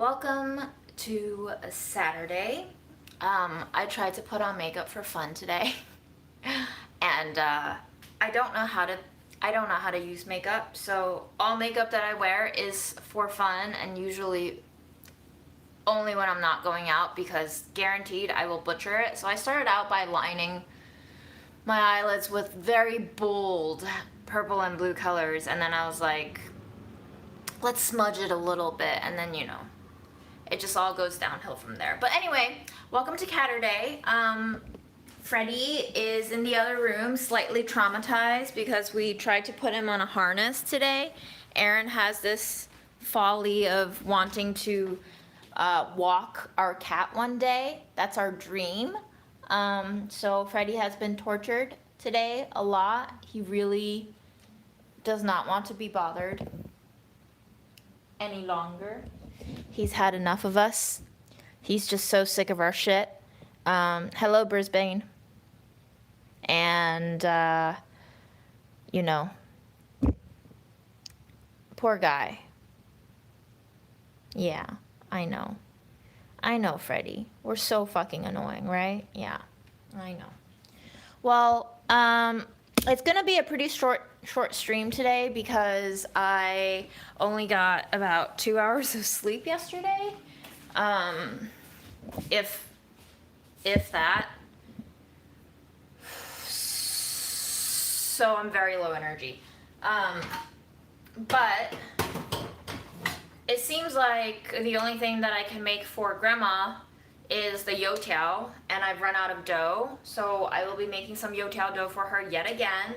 Welcome to a Saturday. I tried to put on makeup for fun today, and I don't know how to use makeup. So all makeup that I wear is for fun, and usually only when I'm not going out, because guaranteed I will butcher it. So I started out by lining my eyelids with very bold purple and blue colors, and then I was like, let's smudge it a little bit, and then it just all goes downhill from there. But anyway, welcome to Caturday. Freddie is in the other room, slightly traumatized because we tried to put him on a harness today. Aaron has this folly of wanting to walk our cat one day. That's our dream. So Freddie has been tortured today a lot. He really does not want to be bothered any longer. He's had enough of us. He's just so sick of our shit. Hello, Brisbane. And, poor guy. Yeah, I know. I know, Freddie. We're so fucking annoying, right? Yeah, I know. Well, it's gonna be a pretty short stream today because I only got about 2 hours of sleep yesterday. If that. So I'm very low energy. But it seems like the only thing that I can make for Grandma is the youtiao, and I've run out of dough, so I will be making some youtiao dough for her yet again.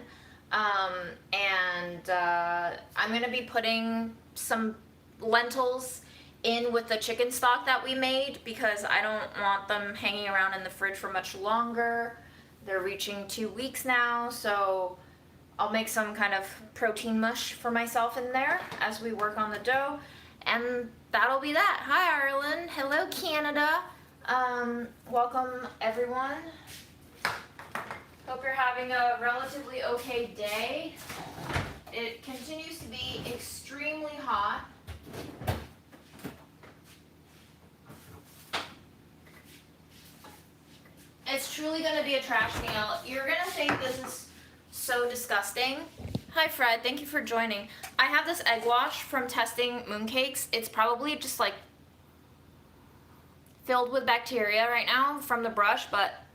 I'm gonna be putting some lentils in with the chicken stock that we made because I don't want them hanging around in the fridge for much longer. They're reaching 2 weeks now, so I'll make some kind of protein mush for myself in there as we work on the dough, and that'll be that. Hi, Ireland. Hello, Canada. Welcome, everyone. Hope you're having a relatively okay day. It continues to be extremely hot. It's truly going to be a trash meal. You're going to think this is so disgusting. Hi, Fred. Thank you for joining. I have this egg wash from testing mooncakes. It's probably just like filled with bacteria right now from the brush, but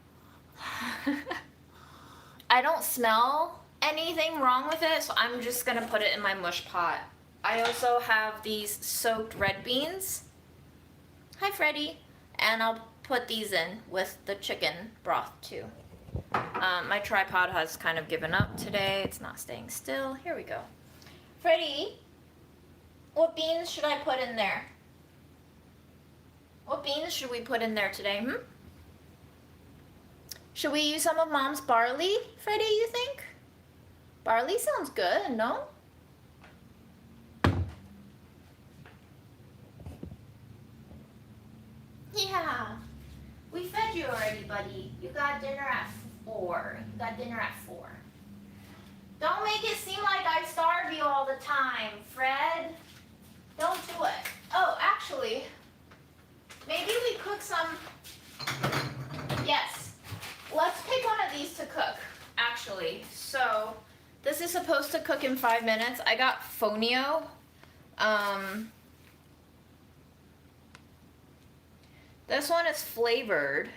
I don't smell anything wrong with it, so I'm just gonna put it in my mush pot. I also have these soaked red beans. Hi, Freddie. And I'll put these in with the chicken broth too. My tripod has kind of given up today. It's not staying still. Here we go. Freddie, what beans should I put in there? What beans should we put in there today, Should we use some of Mom's barley, Freddie, you think? Barley sounds good, no? Yeah. We fed you already, buddy. You got dinner at 4. Don't make it seem like I starve you all the time, Fred. Don't do it. Oh, actually, maybe we cook some. Yes. Let's pick one of these to cook, actually. So, this is supposed to cook in 5 minutes. I got fonio. This one is flavored.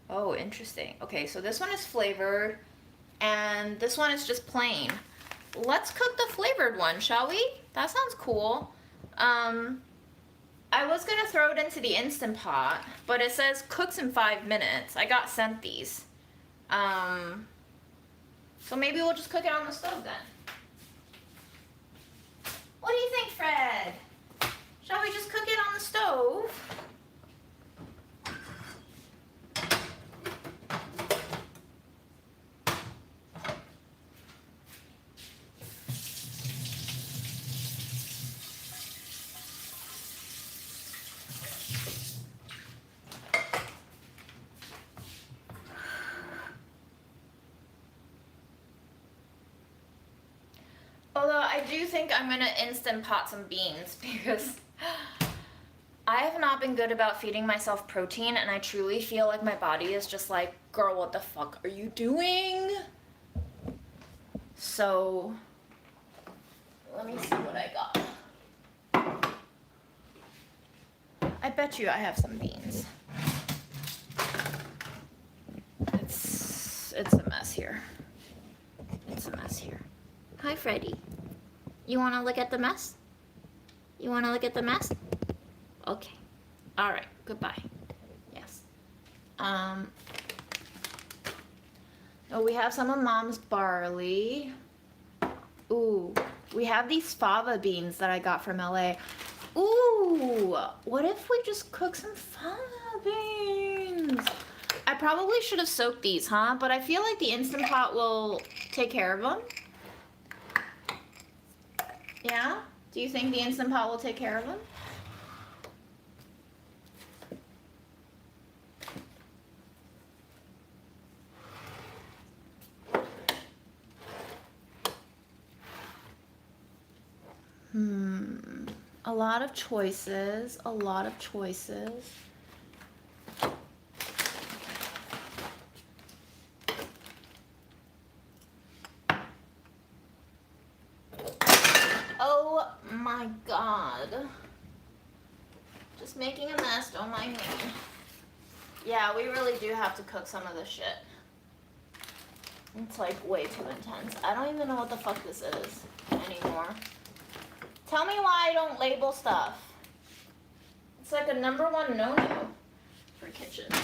Oh, interesting. Okay, so this one is flavored, and this one is just plain. Let's cook the flavored one, shall we? That sounds cool. I was gonna throw it into the Instant Pot, but it says cooks in 5 minutes. I got sent these. So maybe we'll just cook it on the stove then. What do you think, Fred? Shall we just cook it on the stove? Although I do think I'm gonna Instant Pot some beans because I have not been good about feeding myself protein, and I truly feel like my body is just like, girl, what the fuck are you doing? So, let me see what I got. I bet you I have some beans. It's a mess here. It's a mess here. Hi, Freddie. You want to look at the mess? You want to look at the mess? Okay. All right. Goodbye. Yes. Oh, we have some of Mom's barley. Ooh, we have these fava beans that I got from LA. Ooh, what if we just cook some fava beans? I probably should have soaked these, huh? But I feel like the Instant Pot will take care of them. Yeah? Do you think the Instant Pot will take care of them? A lot of choices, a lot of choices. Oh my God. Just making a mess, don't mind me. Yeah, we really do have to cook some of this shit. It's like way too intense. I don't even know what the fuck this is anymore. Tell me why I don't label stuff. It's like a #1 no-no for kitchens.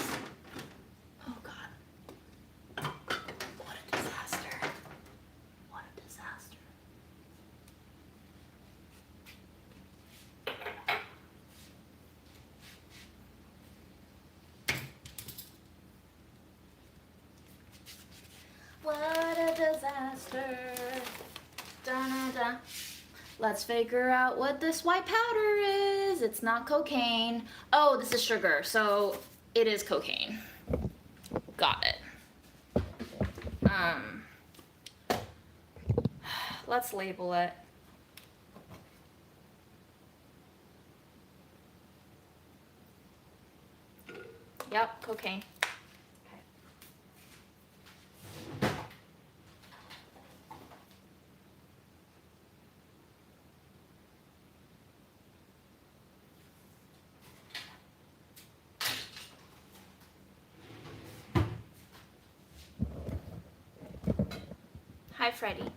Oh God. What a disaster. What a disaster. What a disaster. Da-da-da. Let's figure out what this white powder is. It's not cocaine. Oh, this is sugar, so it is cocaine. Got it. Let's label it. Yep, cocaine. Hi, Freddie.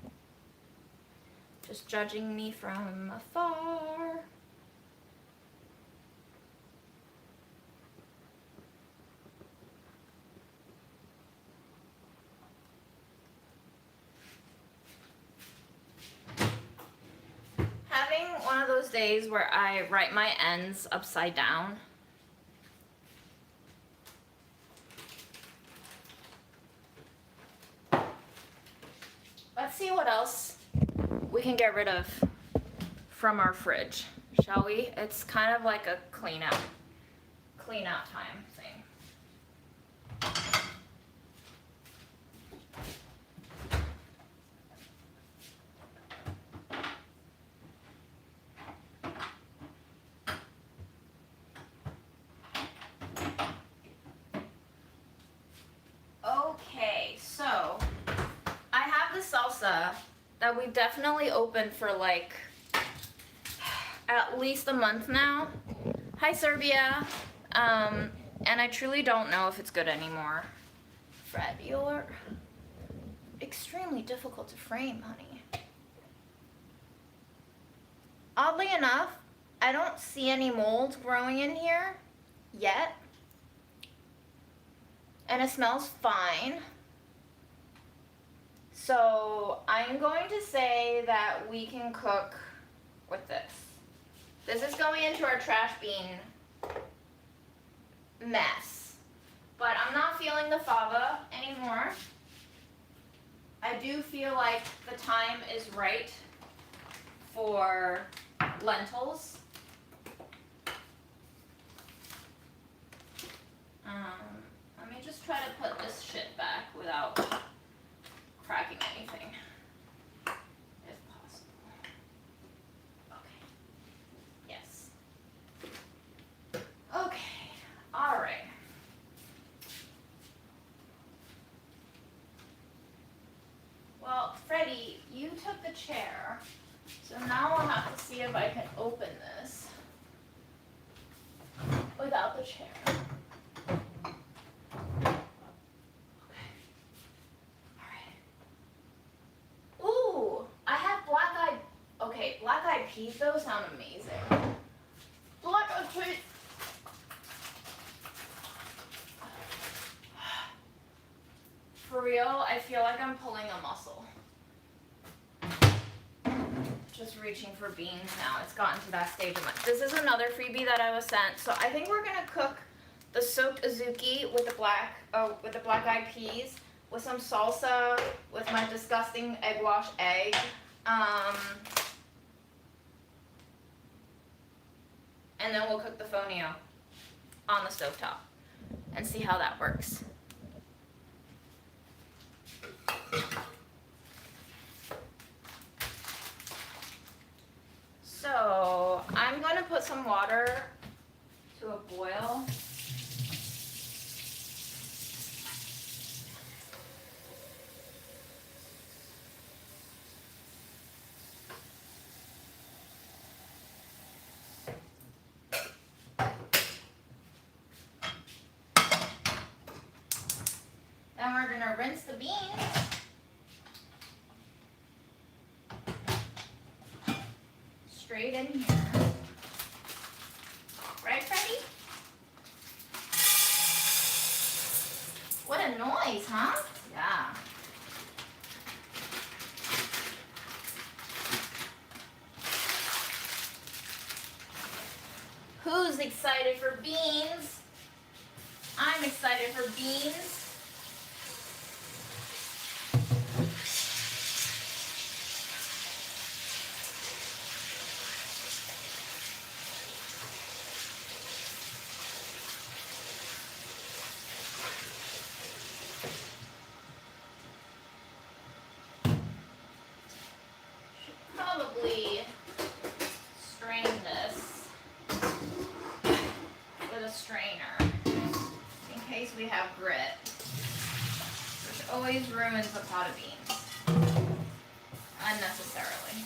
Just judging me from afar. Having one of those days where I write my ends upside down. Let's see what else we can get rid of from our fridge, shall we? It's kind of like a clean out time thing. Okay, so I have the salsa that we've definitely opened for like at least a month now. Hi, Serbia. And I truly don't know if it's good anymore. Fred, you're extremely difficult to frame, honey. Oddly enough, I don't see any mold growing in here yet. And it smells fine. So I'm going to say that we can cook with this. This is going into our trash bean mess. But I'm not feeling the fava anymore. I do feel like the time is right for lentils. Let me just try to put this shit back without cracking anything, if possible. Okay. Yes. Well, Freddie, you took the chair, so now I'll have to see if I can open this without the chair. Okay. All right. Ooh, I have black-eyed. Okay, black-eyed peas though sound amazing. Black-eyed peas. For real, I feel like I'm pulling a muscle. Just reaching for beans now. It's gotten to that stage of my. This is another freebie that I was sent. So I think we're gonna cook the soaked azuki with the black-eyed peas with some salsa with my disgusting egg wash egg. And then we'll cook the fonio on the stovetop and see how that works. So I'm going to put some water to a boil. Then we're going to rinse the beans. Straight in here. Right, Freddie? What a noise, huh? Yeah. Who's excited for beans? I'm excited for beans. Probably strain this with a strainer in case we have grit, which always ruins a pot of beans unnecessarily.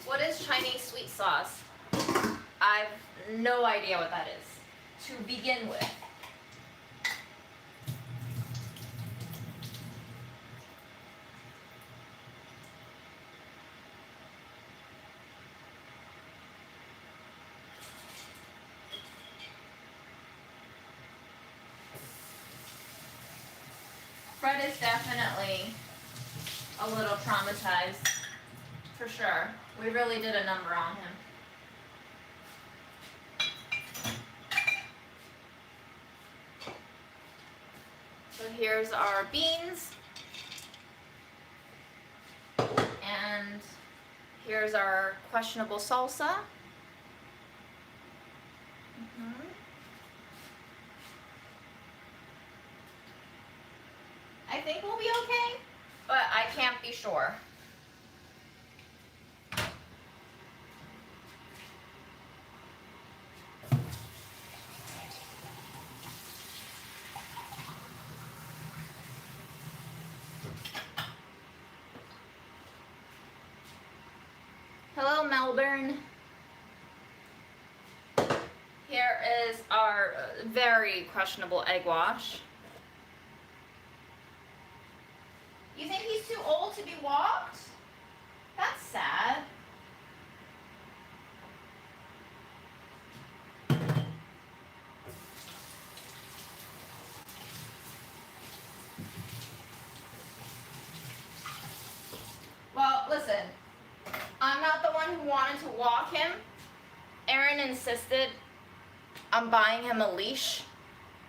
What is Chinese sweet sauce? I've no idea what that is, to begin with. Fred is definitely a little traumatized, for sure. We really did a number on him. So here's our beans. And here's our questionable salsa. I think we'll be okay, but I can't be sure. Hello, Melbourne. Here is our very questionable egg wash. You think he's too old to be walked? That's sad. Well, listen, I'm not the one who wanted to walk him. Aaron insisted on buying him a leash.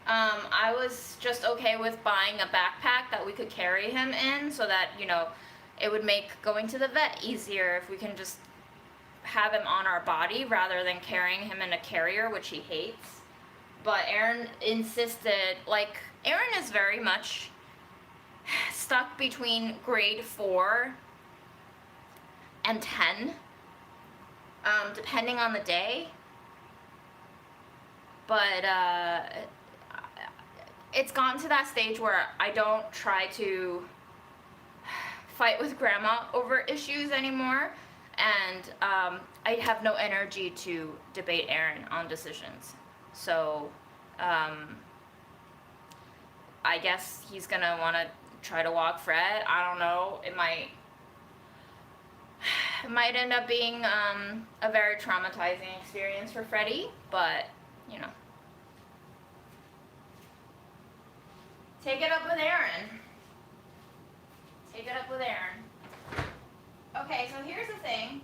I was just okay with buying a backpack that we could carry him in so that, you know, it would make going to the vet easier if we can just have him on our body rather than carrying him in a carrier, which he hates. But Aaron insisted, like, Aaron is very much stuck between grade 4 and 10, depending on the day. But it's gotten to that stage where I don't try to fight with grandma over issues anymore, and I have no energy to debate Aaron on decisions. So I guess he's gonna want to try to walk Fred. I don't know. It might end up being a very traumatizing experience for Freddie, but you know. Take it up with Aaron. Take it up with Aaron. Okay, so here's the thing.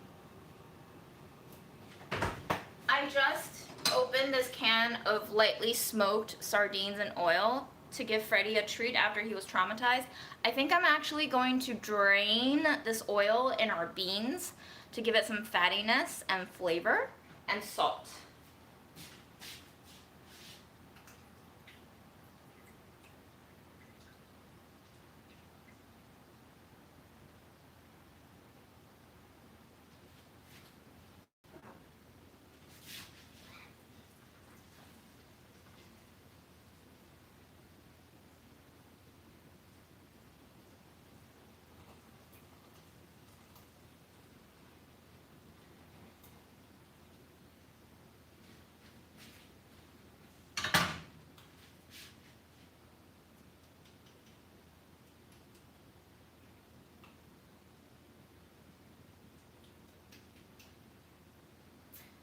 I just opened this can of lightly smoked sardines and oil to give Freddie a treat after he was traumatized. I think I'm actually going to drain this oil in our beans to give it some fattiness and flavor, and salt.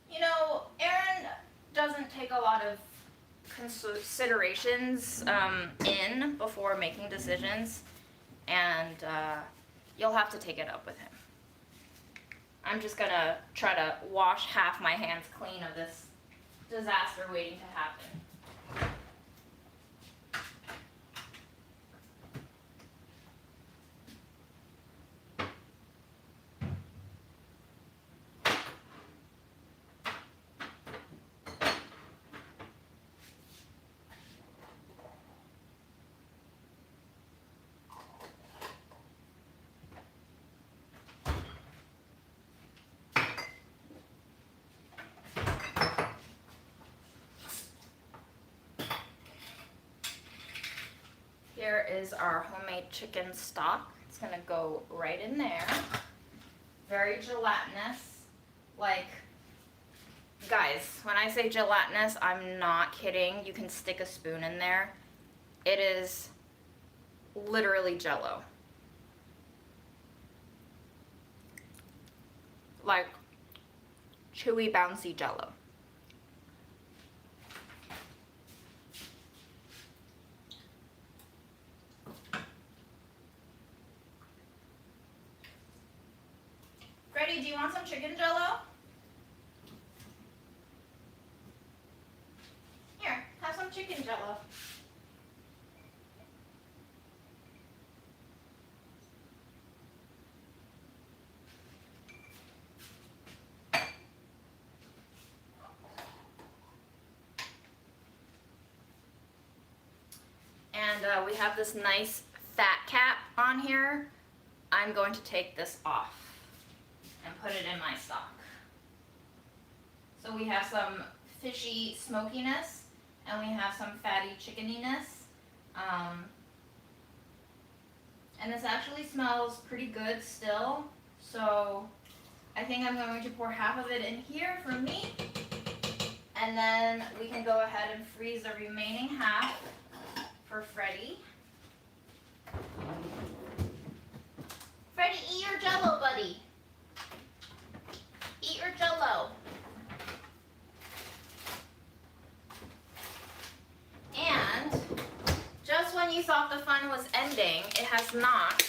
You know, Aaron doesn't take a lot of considerations in before making decisions, and you'll have to take it up with him. I'm just gonna try to wash half my hands clean of this disaster waiting to happen. Here is our homemade chicken stock. It's gonna go right in there. Very gelatinous. Like, guys, when I say gelatinous, I'm not kidding. You can stick a spoon in there. It is literally Jell-O. Like, chewy, bouncy Jell-O. Freddie, do you want some chicken Jell-O? Here, have some chicken Jell-O. And we have this nice fat cap on here. I'm going to take this off and put it in my stock. So we have some fishy smokiness, and we have some fatty chickeniness. And this actually smells pretty good still. So I think I'm going to pour half of it in here for me, and And then we can go ahead and freeze the remaining half for Freddie. Freddie, eat your Jell-O, buddy. Eat your Jell-O. And just when you thought the fun was ending, it has not.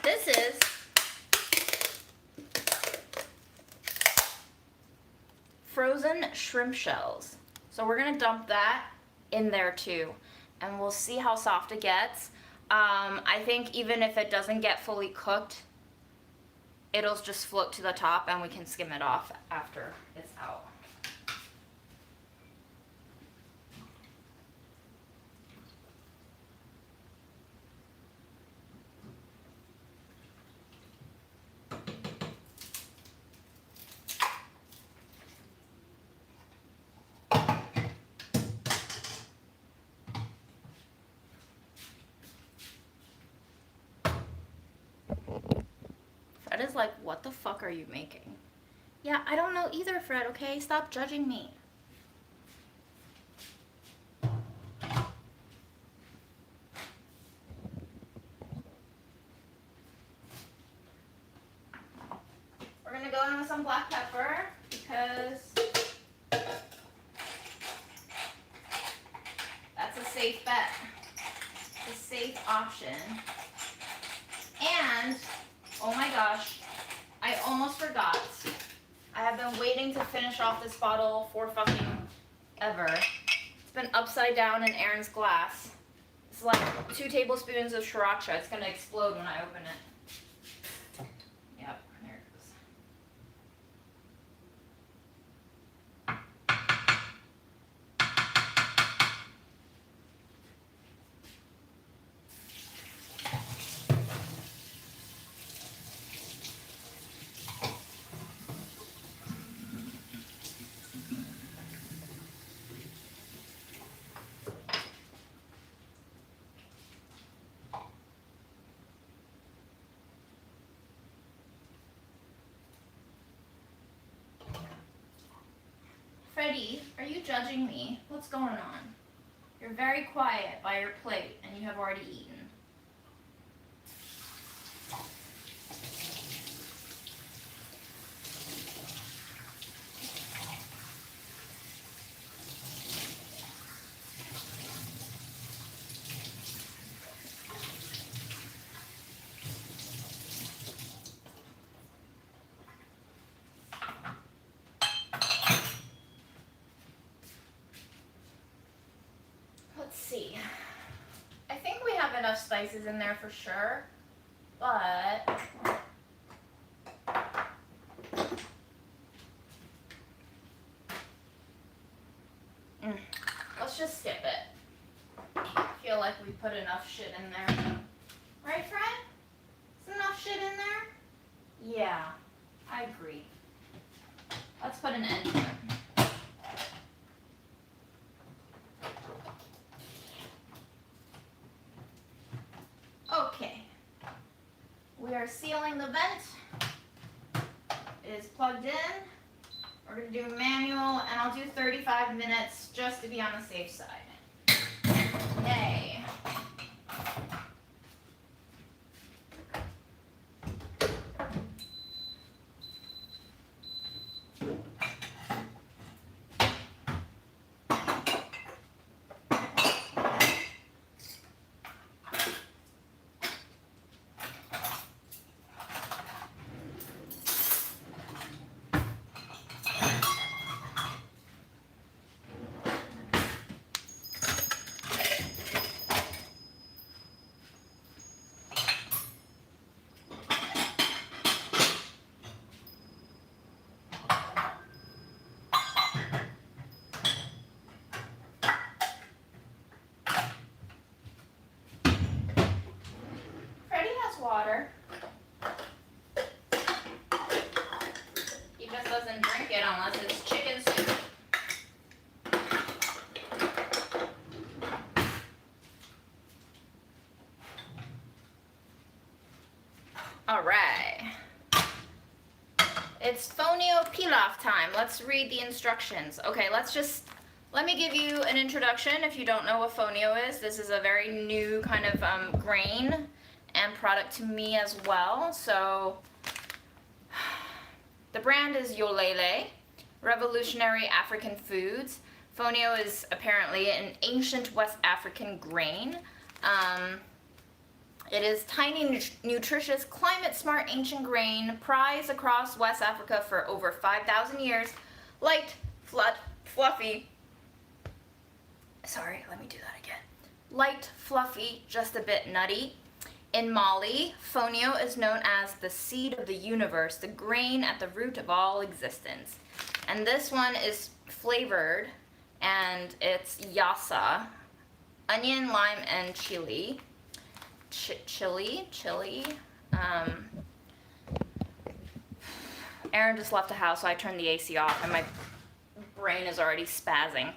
This is frozen shrimp shells. So we're gonna dump that in there too, and we'll see how soft it gets. I think even if it doesn't get fully cooked, it'll just float to the top and we can skim it off after it's out. Fred is like, what the fuck are you making? Yeah, I don't know either, Fred, okay? Stop judging me. We're gonna go in with some black pepper because that's a safe bet. It's a safe option. And oh my gosh, I almost forgot. I have been waiting to finish off this bottle for fucking ever. It's been upside down in Aaron's glass. It's like 2 tablespoons of sriracha. It's gonna explode when I open it. Yep, there it goes. Freddie, are you judging me? What's going on? You're very quiet by your plate and you have already eaten. Let's see. I think we have enough spices in there for sure, but let's just skip it. I feel like we put enough shit in there. Right, Fred? Is enough shit in there? Yeah, I agree. Let's put an end to it. Okay, we are sealing the vent. It is plugged in. We're going to do manual, and I'll do 35 minutes just to be on the safe side. Yay. pilaf time. Let's read the instructions. Okay, let me give you an introduction if you don't know what fonio is. This is a very new kind of grain and product to me as well. So the brand is Yolele, Revolutionary African Foods. Fonio is apparently an ancient West African grain. It is tiny, nutritious, climate-smart ancient grain prized across West Africa for over 5,000 years. Light, fluffy. Sorry, let me do that again. Light, fluffy, just a bit nutty. In Mali, fonio is known as the seed of the universe, the grain at the root of all existence. And this one is flavored, and it's yassa, onion, lime, and chili. Chili. Aaron just left the house, so I turned the AC off, and my brain is already spazzing.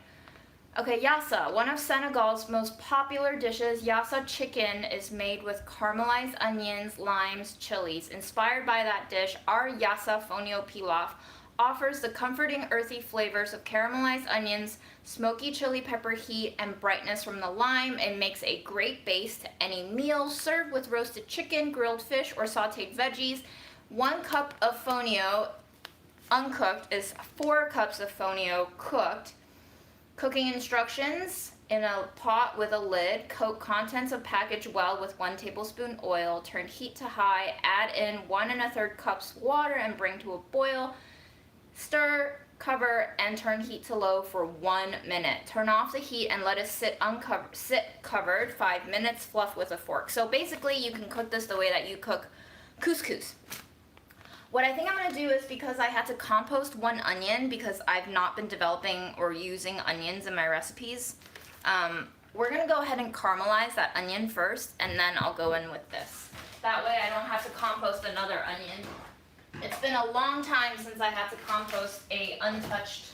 Okay, yassa, one of Senegal's most popular dishes. Yassa chicken is made with caramelized onions, limes, chilies. Inspired by that dish, our yassa fonio pilaf offers the comforting earthy flavors of caramelized onions, smoky chili pepper heat, and brightness from the lime. It makes a great base to any meal. Served with roasted chicken, grilled fish, or sauteed veggies. 1 cup of fonio uncooked is 4 cups of fonio cooked. Cooking instructions: in a pot with a lid, coat contents of package well with 1 tablespoon oil. Turn heat to high, add in 1 1/3 cups water and bring to a boil. Stir, cover, and turn heat to low for 1 minute. Turn off the heat and let it sit covered 5 minutes. Fluff with a fork. So basically, you can cook this the way that you cook couscous. What I think I'm going to do is, because I had to compost 1 onion because I've not been developing or using onions in my recipes, we're going to go ahead and caramelize that onion first, and then I'll go in with this. That way I don't have to compost another onion. It's been a long time since I had to compost a untouched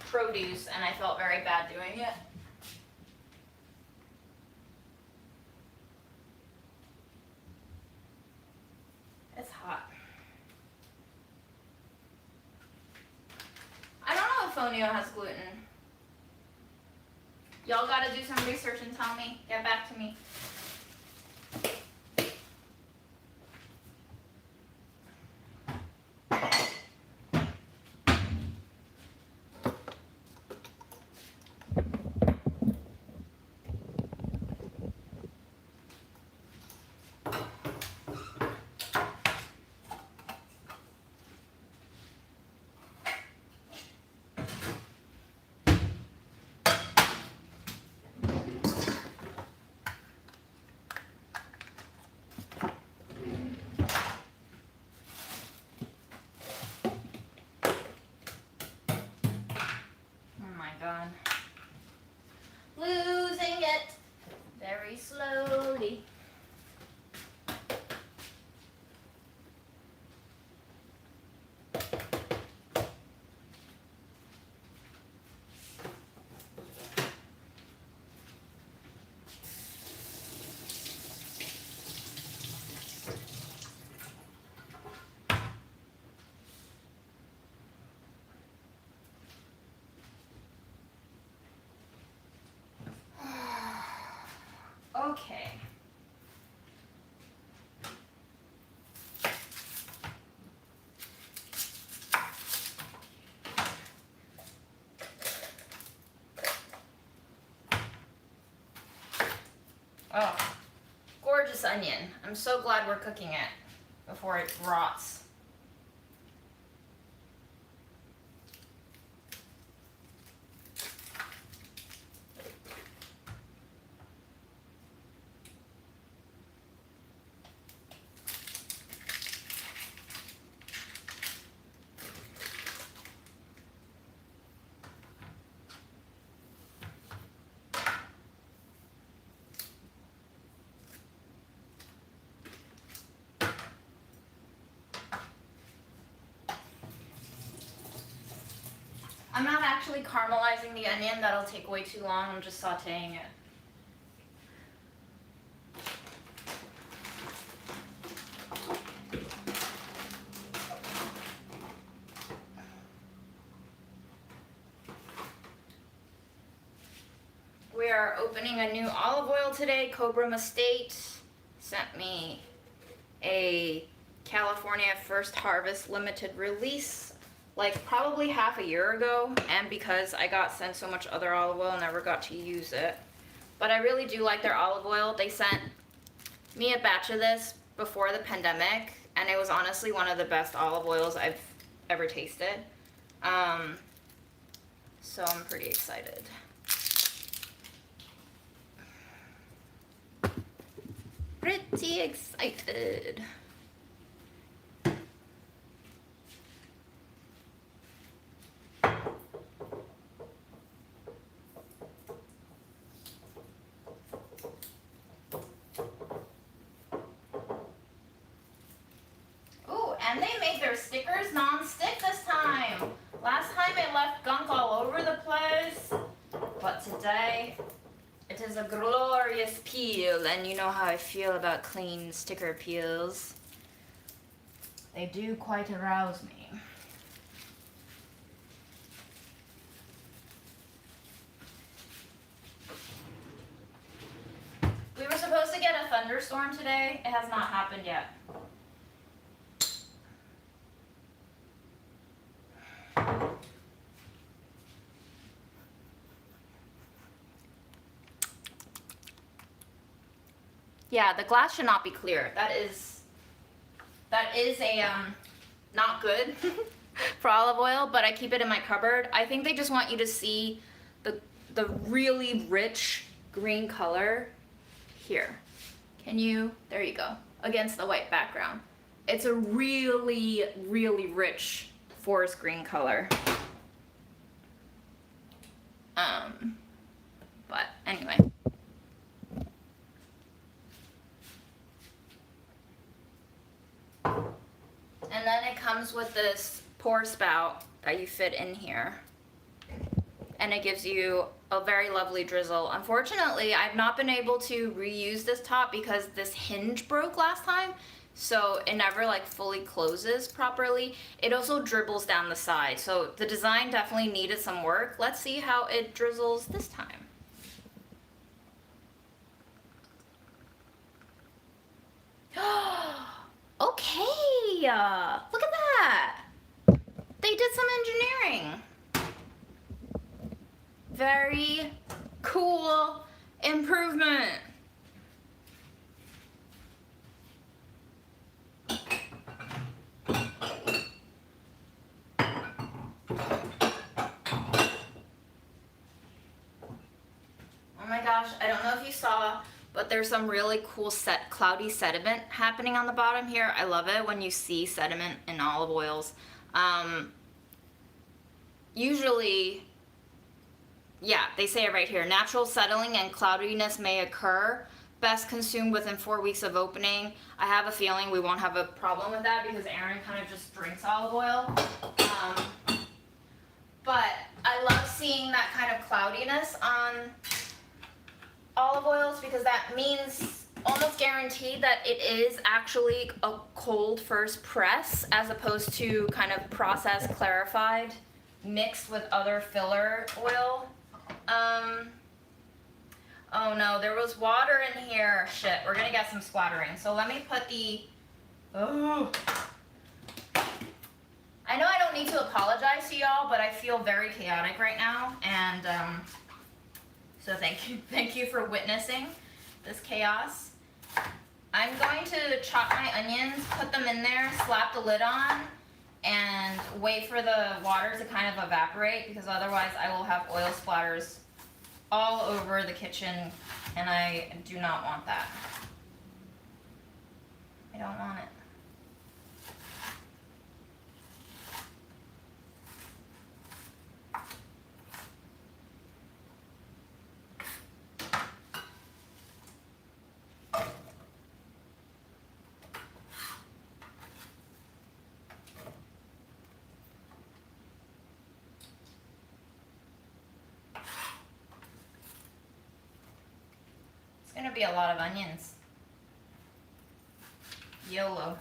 produce, and I felt very bad doing it. It's hot. I don't know if fonio has gluten. Y'all gotta do some research and tell me. Get back to me. Losing it very slowly. Okay. Oh, gorgeous onion. I'm so glad we're cooking it before it rots. I'm not actually caramelizing the onion, that'll take way too long, I'm just sauteing it. We are opening a new olive oil today. Cobram Estate sent me a California First Harvest limited release like probably half a year ago, and because I got sent so much other olive oil, never got to use it. But I really do like their olive oil. They sent me a batch of this before the pandemic, and it was honestly one of the best olive oils I've ever tasted. So I'm pretty excited. Pretty excited. Ooh, and they made their stickers non-stick this time. Last time it left gunk all over the place, but today it is a glorious peel, and you know how I feel about clean sticker peels. They do quite arouse me. We were supposed to get a thunderstorm today. It has not happened yet. Yeah, the glass should not be clear. That is a not good for olive oil, but I keep it in my cupboard. I think they just want you to see the really rich green color here. Can you? There you go. Against the white background. It's a really, really rich forest green color. But anyway. And then it comes with this pour spout that you fit in here. And it gives you a very lovely drizzle. Unfortunately, I've not been able to reuse this top because this hinge broke last time. So it never like fully closes properly. It also dribbles down the side. So the design definitely needed some work. Let's see how it drizzles this time. Okay, look at that. They did some engineering. Very cool improvement. Oh my gosh, I don't know if you saw, but there's some really cool cloudy sediment happening on the bottom here. I love it when you see sediment in olive oils. Usually, yeah, they say it right here. Natural settling and cloudiness may occur. Best consumed within 4 weeks of opening. I have a feeling we won't have a problem with that because Aaron kind of just drinks olive oil. But I love seeing that kind of cloudiness on olive oils because that means almost guaranteed that it is actually a cold first press as opposed to kind of processed, clarified, mixed with other filler oil. Oh no, there was water in here. Shit, we're gonna get some splattering. So let me put the, oh. I know I don't need to apologize to y'all, but I feel very chaotic right now. And so thank you for witnessing this chaos. I'm going to chop my onions, put them in there, slap the lid on, and wait for the water to kind of evaporate because otherwise I will have oil splatters all over the kitchen and I do not want that. I don't want it. It's gonna be a lot of onions. YOLO.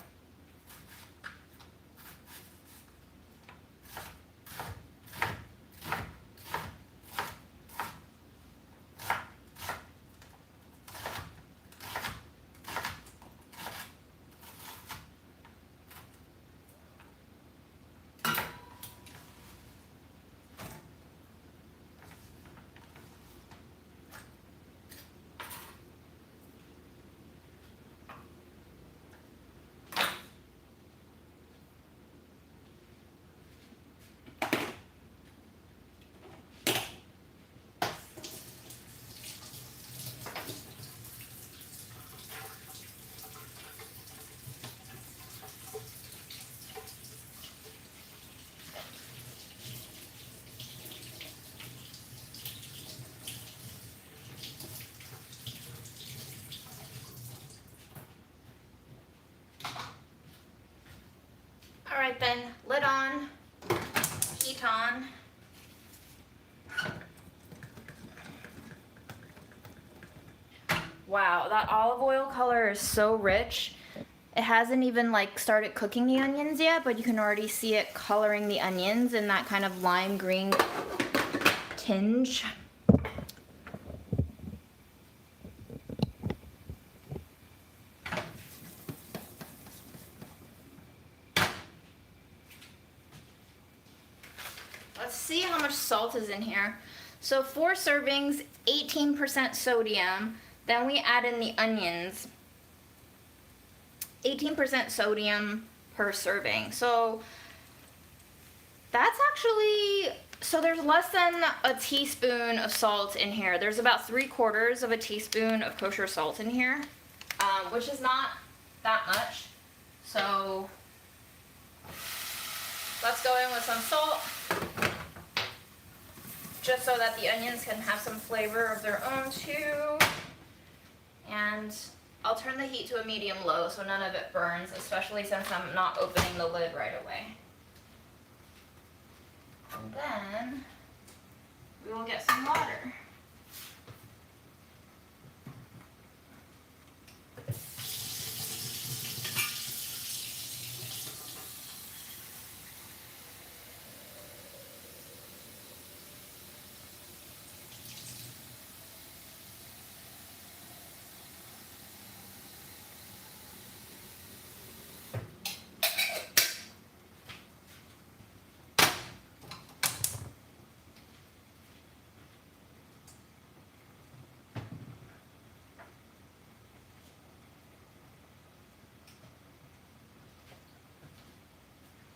then lid on, heat on. Wow, that olive oil color is so rich. It hasn't even like started cooking the onions yet, but you can already see it coloring the onions in that kind of lime green tinge. Let's see how much salt is in here. So 4 servings, 18% sodium. Then we add in the onions. 18% sodium per serving. So that's actually, so there's less than a teaspoon of salt in here. There's about 3/4 of a teaspoon of kosher salt in here, which is not that much. So let's go in with some salt, just so that the onions can have some flavor of their own too. And I'll turn the heat to a medium-low so none of it burns, especially since I'm not opening the lid right away. And then we will get some water.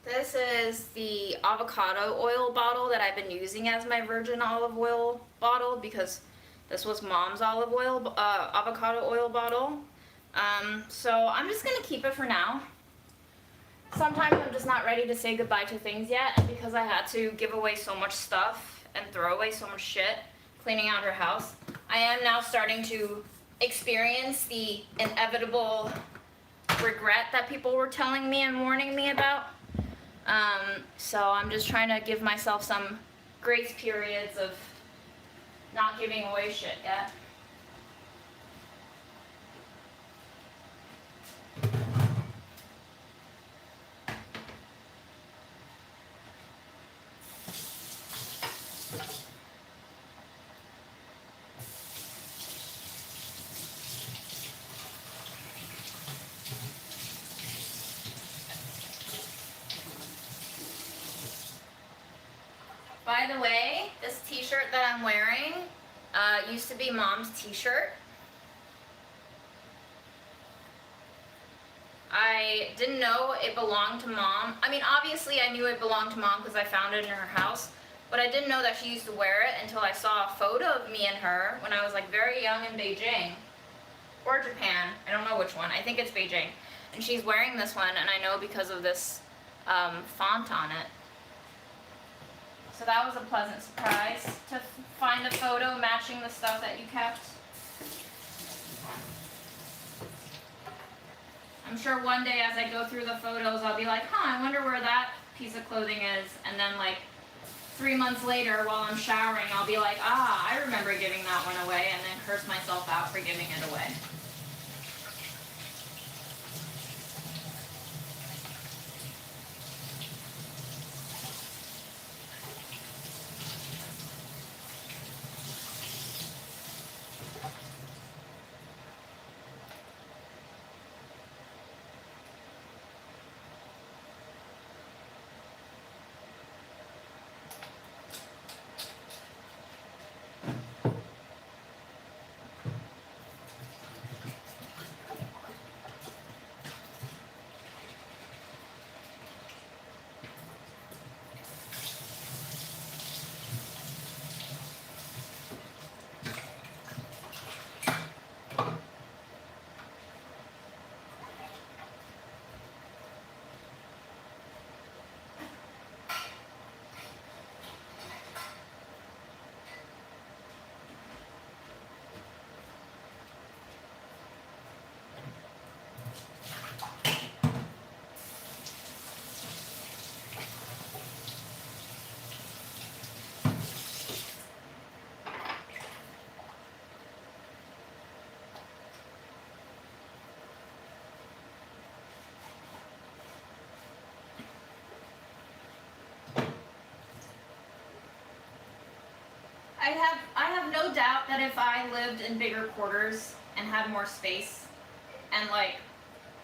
This is the avocado oil bottle that I've been using as my virgin olive oil bottle because this was Mom's avocado oil bottle. So I'm just gonna keep it for now. Sometimes I'm just not ready to say goodbye to things yet, and because I had to give away so much stuff and throw away so much shit cleaning out her house, I am now starting to experience the inevitable regret that people were telling me and warning me about. So I'm just trying to give myself some grace periods of not giving away shit yet. By the way, this t-shirt that I'm wearing used to be Mom's t-shirt. I didn't know it belonged to Mom. I mean, obviously I knew it belonged to Mom because I found it in her house, but I didn't know that she used to wear it until I saw a photo of me and her when I was like very young in Beijing. Or Japan, I don't know which one, I think it's Beijing. And she's wearing this one, and I know because of this font on it. So that was a pleasant surprise to find a photo matching the stuff that you kept. I'm sure one day as I go through the photos, I'll be like, I wonder where that piece of clothing is. And then like 3 months later while I'm showering, I'll be like, I remember giving that one away, and then curse myself out for giving it away. I have no doubt that if I lived in bigger quarters and had more space, and like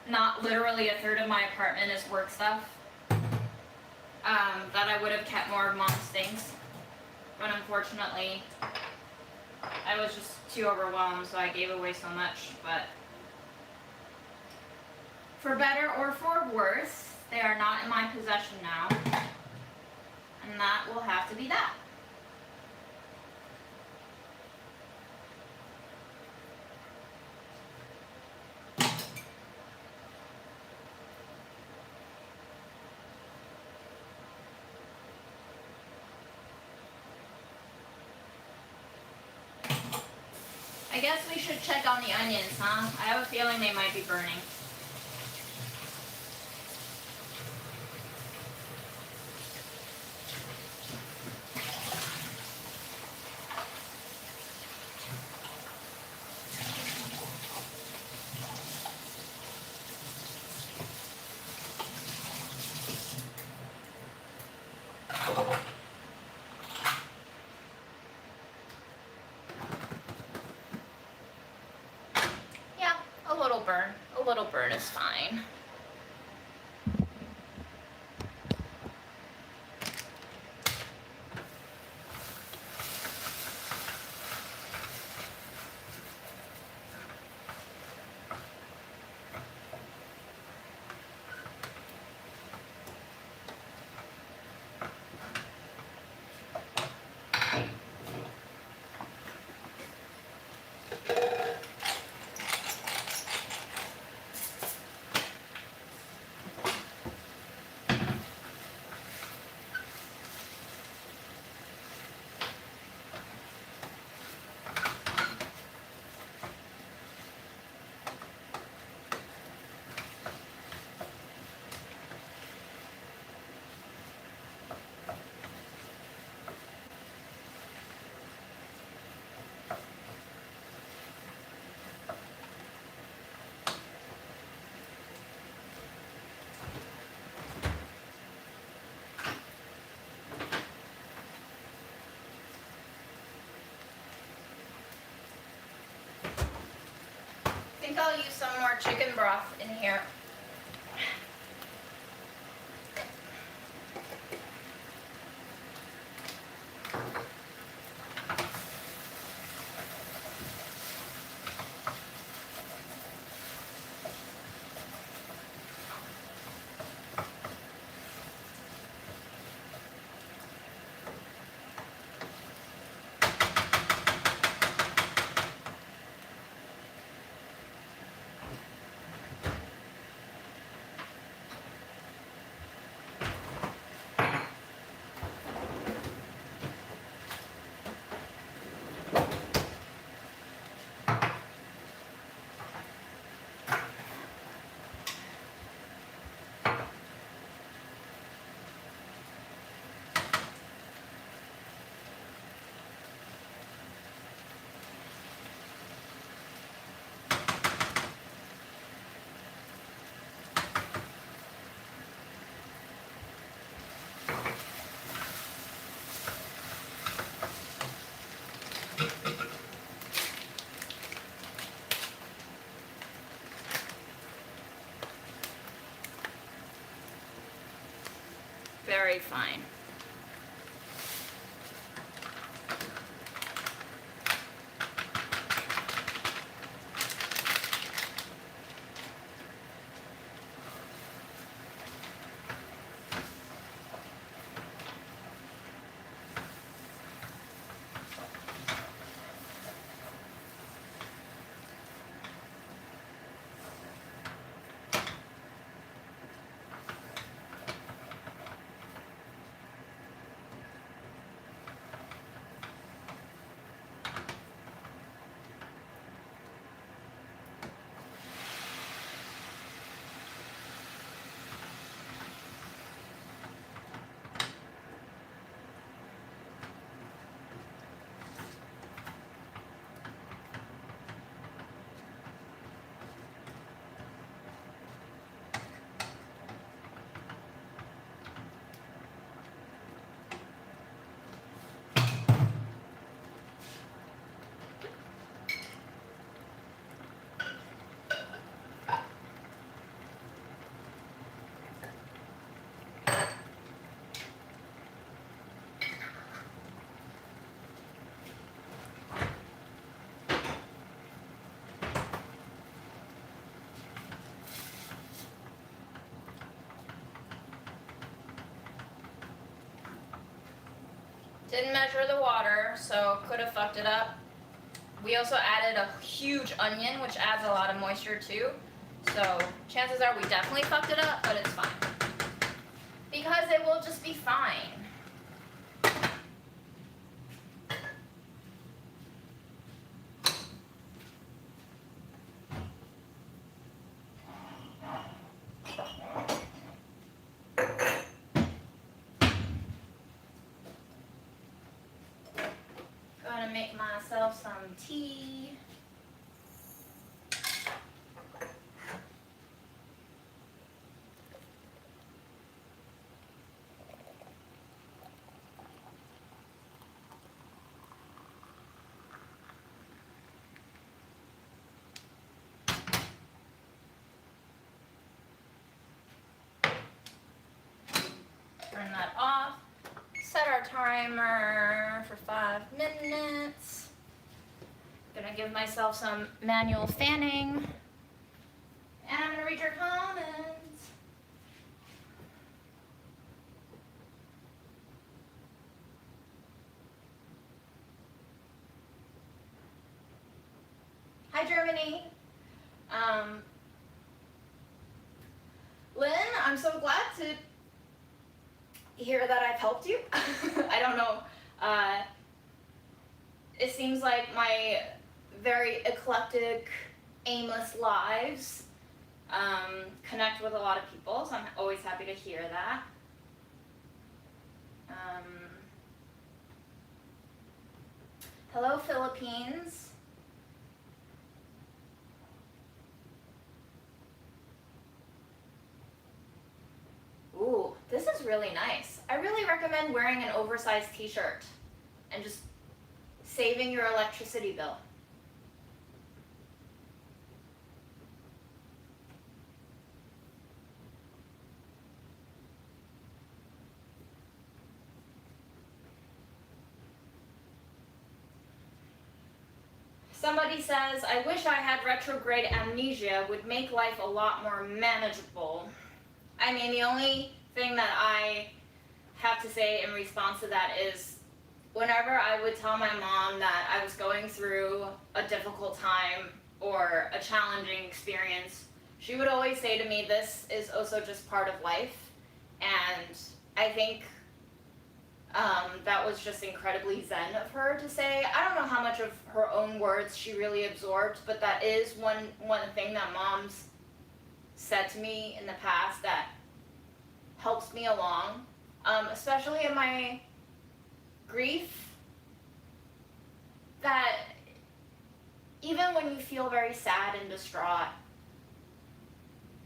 not literally a third of my apartment is work stuff, that I would have kept more of mom's things. But unfortunately, I was just too overwhelmed, so I gave away so much. But for better or for worse, they are not in my possession now, and that will have to be that. I guess we should check on the onions, huh? I have a feeling they might be burning. Yeah, a little burn. A little burn is fine. I think I'll use some more chicken broth in here. Didn't measure the water, so could have fucked it up. We also added a huge onion, which adds a lot of moisture too. So chances are we definitely fucked it up, but it's fine. Because it will just be fine. Gonna make myself some tea. Turn that off. Set our timer for 5 minutes. Gonna give myself some manual fanning. And I'm gonna read your comments. Hi, Germany. Lynn, I'm so glad to hear that I've helped you. I don't know. It seems like my very eclectic, aimless lives connect with a lot of people, so I'm always happy to hear that. Hello, Philippines. Ooh, this is really nice. I really recommend wearing an oversized t-shirt and just saving your electricity bill. Somebody says, I wish I had retrograde amnesia, would make life a lot more manageable. I mean, the only thing that I have to say in response to that is whenever I would tell my mom that I was going through a difficult time or a challenging experience, she would always say to me, this is also just part of life. And I think that was just incredibly zen of her to say. I don't know how much of her own words she really absorbed, but that is one thing that mom's said to me in the past that helps me along, especially in my grief, that even when you feel very sad and distraught,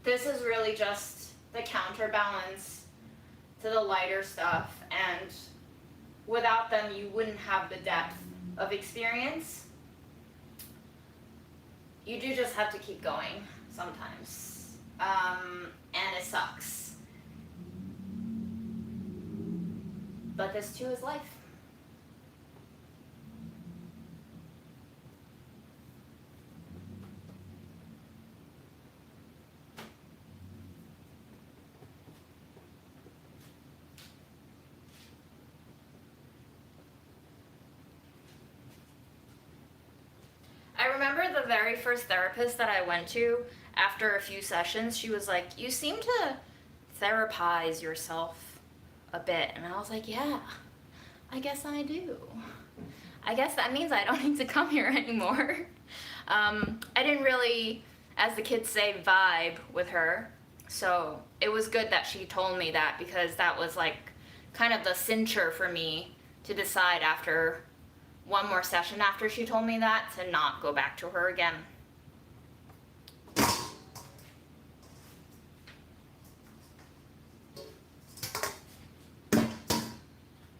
this is really just the counterbalance to the lighter stuff, and without them you wouldn't have the depth of experience. You do just have to keep going sometimes, and it sucks. But this too is life. I remember the very first therapist that I went to, after a few sessions, she was like, you seem to therapize yourself a bit. And I was like, yeah, I guess I do. I guess that means I don't need to come here anymore. I didn't really, as the kids say, vibe with her. So it was good that she told me that, because that was like kind of the cincher for me to decide after one more session after she told me that to not go back to her again.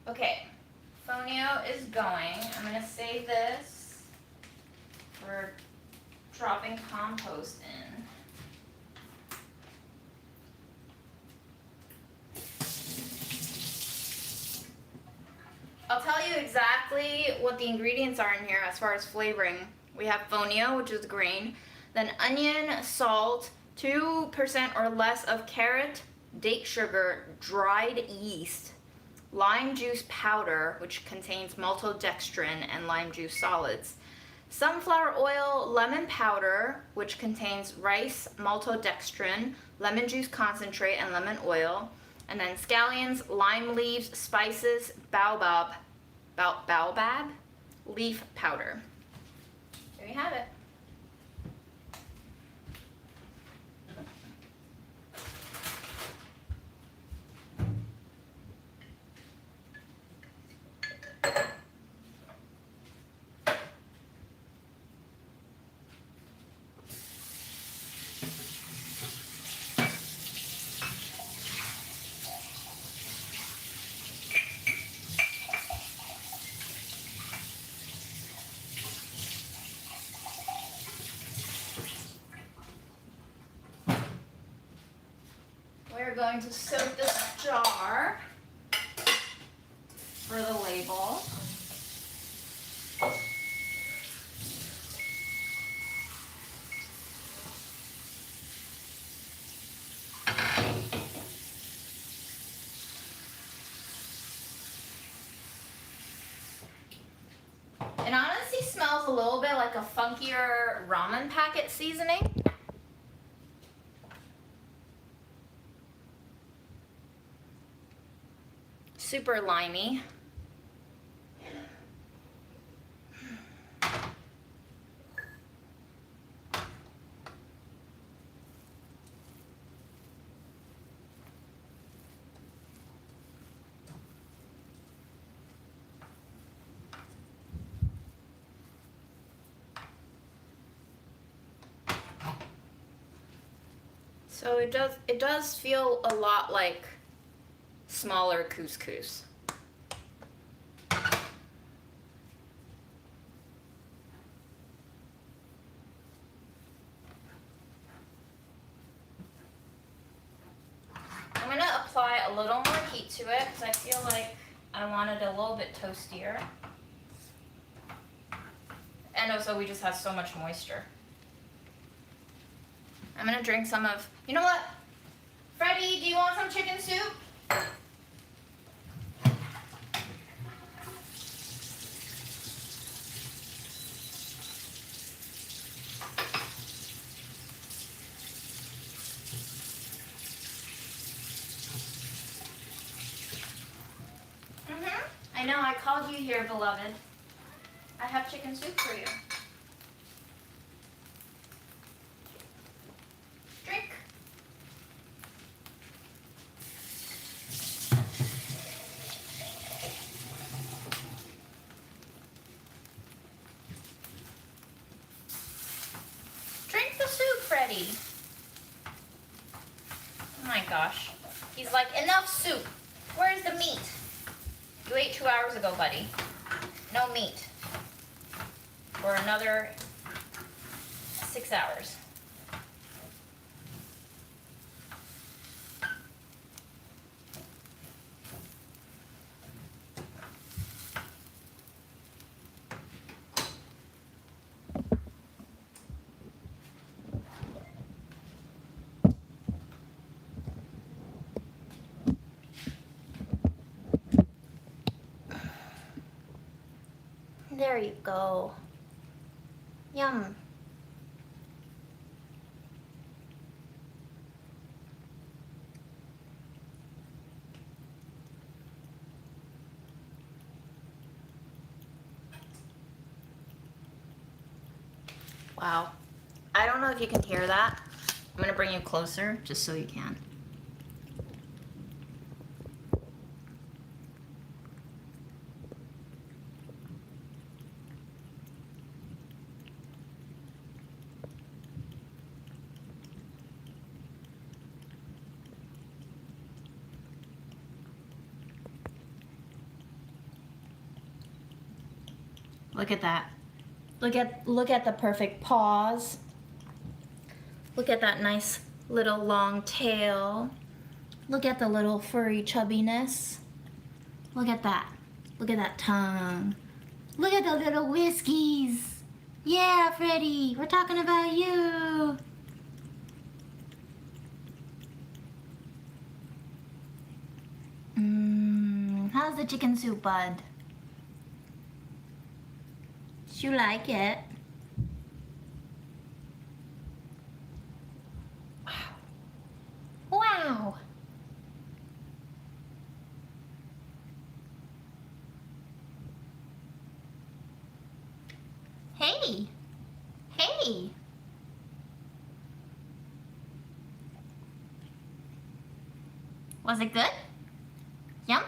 Okay, fonio is going. I'm gonna save this for dropping compost in. I'll tell you exactly what the ingredients are in here as far as flavoring. We have fonio, which is green, then onion, salt, 2% or less of carrot, date sugar, dried yeast, lime juice powder, which contains maltodextrin and lime juice solids, sunflower oil, lemon powder, which contains rice, maltodextrin, lemon juice concentrate, and lemon oil, and then scallions, lime leaves, spices, baobab leaf powder. There you have it. We're going to soak this jar for the label. It honestly smells a little bit like a funkier ramen packet seasoning. Super limey. So it does feel a lot like smaller couscous. I'm going to apply a little more heat to it because I feel like I want it a little bit toastier. And also we just have so much moisture. I'm going to drink some of, you know what? Freddie, do you want some chicken soup? I know, I called you here, beloved. I have chicken soup for you. Drink. Drink the soup, Freddie. Oh my gosh. He's like, enough soup. Where's the meat? You ate 2 hours ago, buddy. No meat. For another 6 hours. There you go. Yum. Wow. I don't know if you can hear that. I'm going to bring you closer just so you can. Look at that. Look at the perfect paws. Look at that nice little long tail. Look at the little furry chubbiness. Look at that. Look at that tongue. Look at the little whiskies. Yeah, Freddie, we're talking about you. How How's the chicken soup, bud? Did you like it? Wow. Hey. Hey. Was it good? Yum?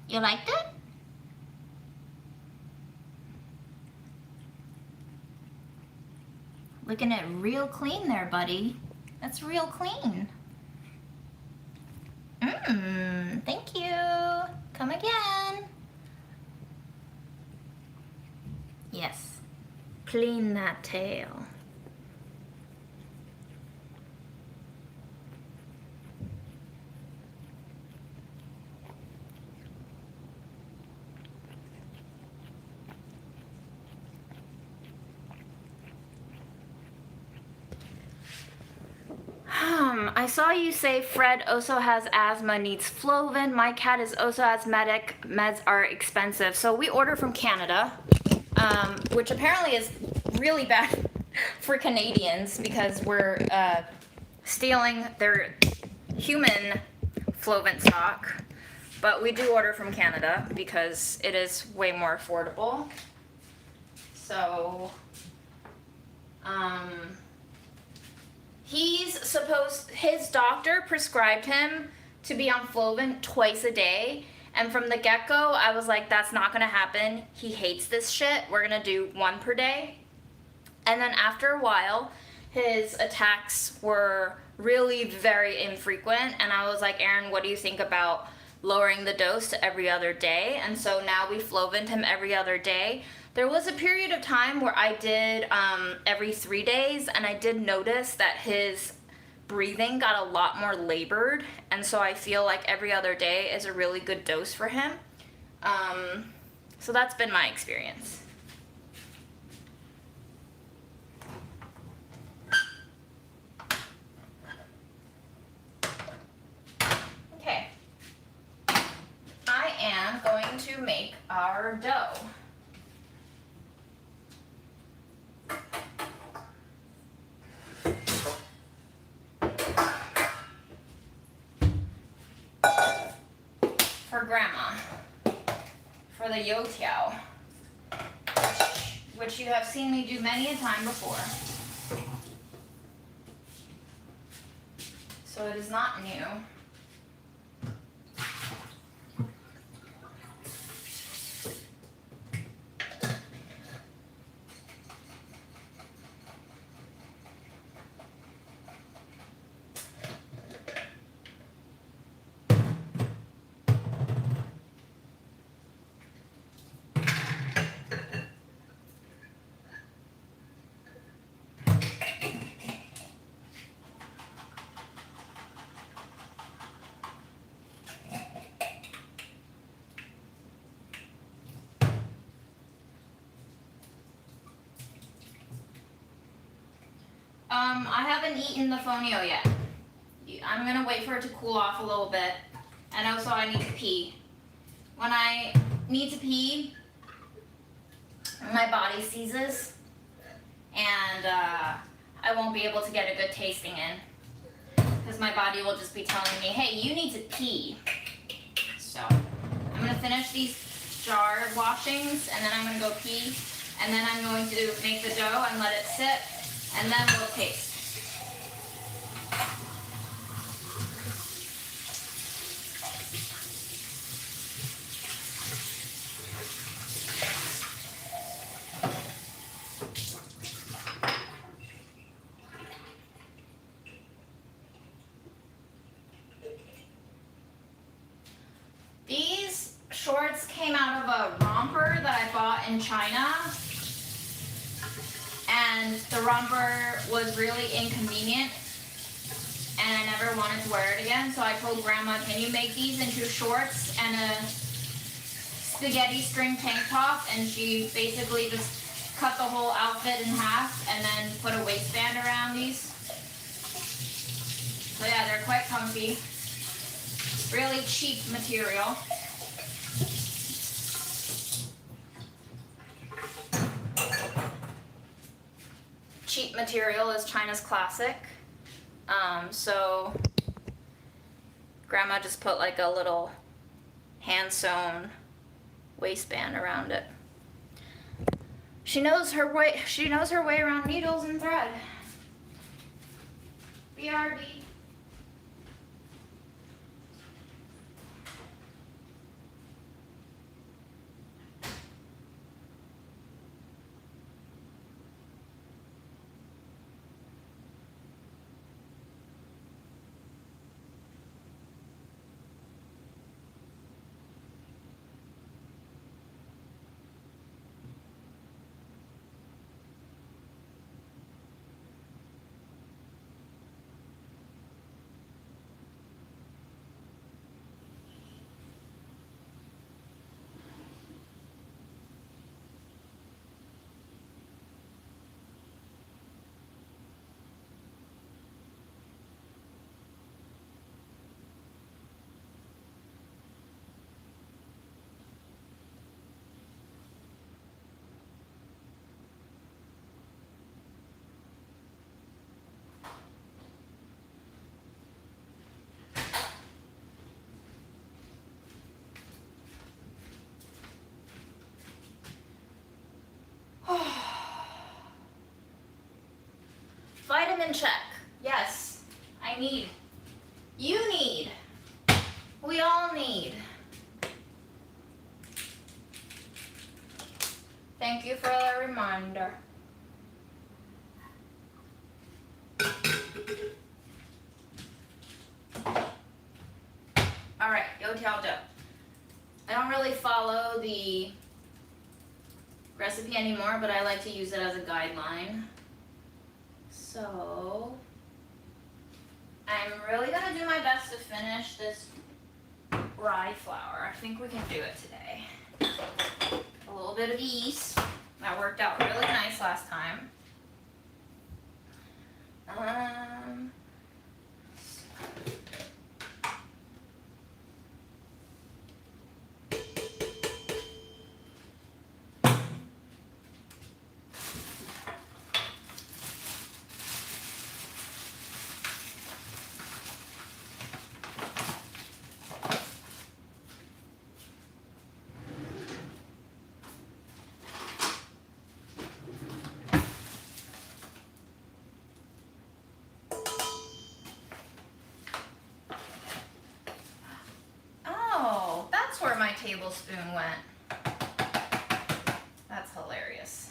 You liked it? Looking at real clean there, buddy. That's real clean. Thank you. Come again. Yes. Clean that tail. I saw you say Fred also has asthma, needs Flovin. My cat is also asthmatic. Meds are expensive. So we order from Canada, which apparently is really bad for Canadians because we're stealing their human Flovin stock. But we do order from Canada because it is way more affordable. So, his doctor prescribed him to be on Flovin twice a day. And from the get-go, I was like, that's not gonna happen. He hates this shit. We're gonna do 1 per day. And then after a while, his attacks were really very infrequent. And I was like, Aaron, what do you think about lowering the dose to every other day? And so now we Flovined him every other day. There was a period of time where I did every 3 days, and I did notice that his breathing got a lot more labored, and so I feel like every other day is a really good dose for him. So that's been my experience. Okay, I am going to make our dough. For Grandma, for the youtiao, which you have seen me do many a time before. So it is not new. I haven't eaten the fonio yet. I'm gonna wait for it to cool off a little bit, and also I need to pee. When I need to pee, my body seizes, and I won't be able to get a good tasting in, because my body will just be telling me, hey, you need to pee. So I'm gonna finish these jar washings, and then I'm gonna go pee, and then I'm going to make the dough and let it sit, and then we'll taste. These shorts came out of a romper that I bought in China. And the romper was really inconvenient, and I never wanted to wear it again. So I told Grandma, can you make these into shorts and a spaghetti string tank top? And she basically just cut the whole outfit in half and then put a waistband around these. So yeah, they're quite comfy. Really cheap material. material is China's Classic. So Grandma just put like a little hand sewn waistband around it. She knows her way around needles and thread. BRB. Vitamin check. Yes, I need. You need. We all need. Thank you for the reminder. All right, youtiao dough. I don't really follow the recipe anymore, but I like to use it as a guideline. So I'm really gonna do my best to finish this rye flour. I think we can do it today. A little bit of yeast. That worked out really nice last time. Where my tablespoon went. That's hilarious.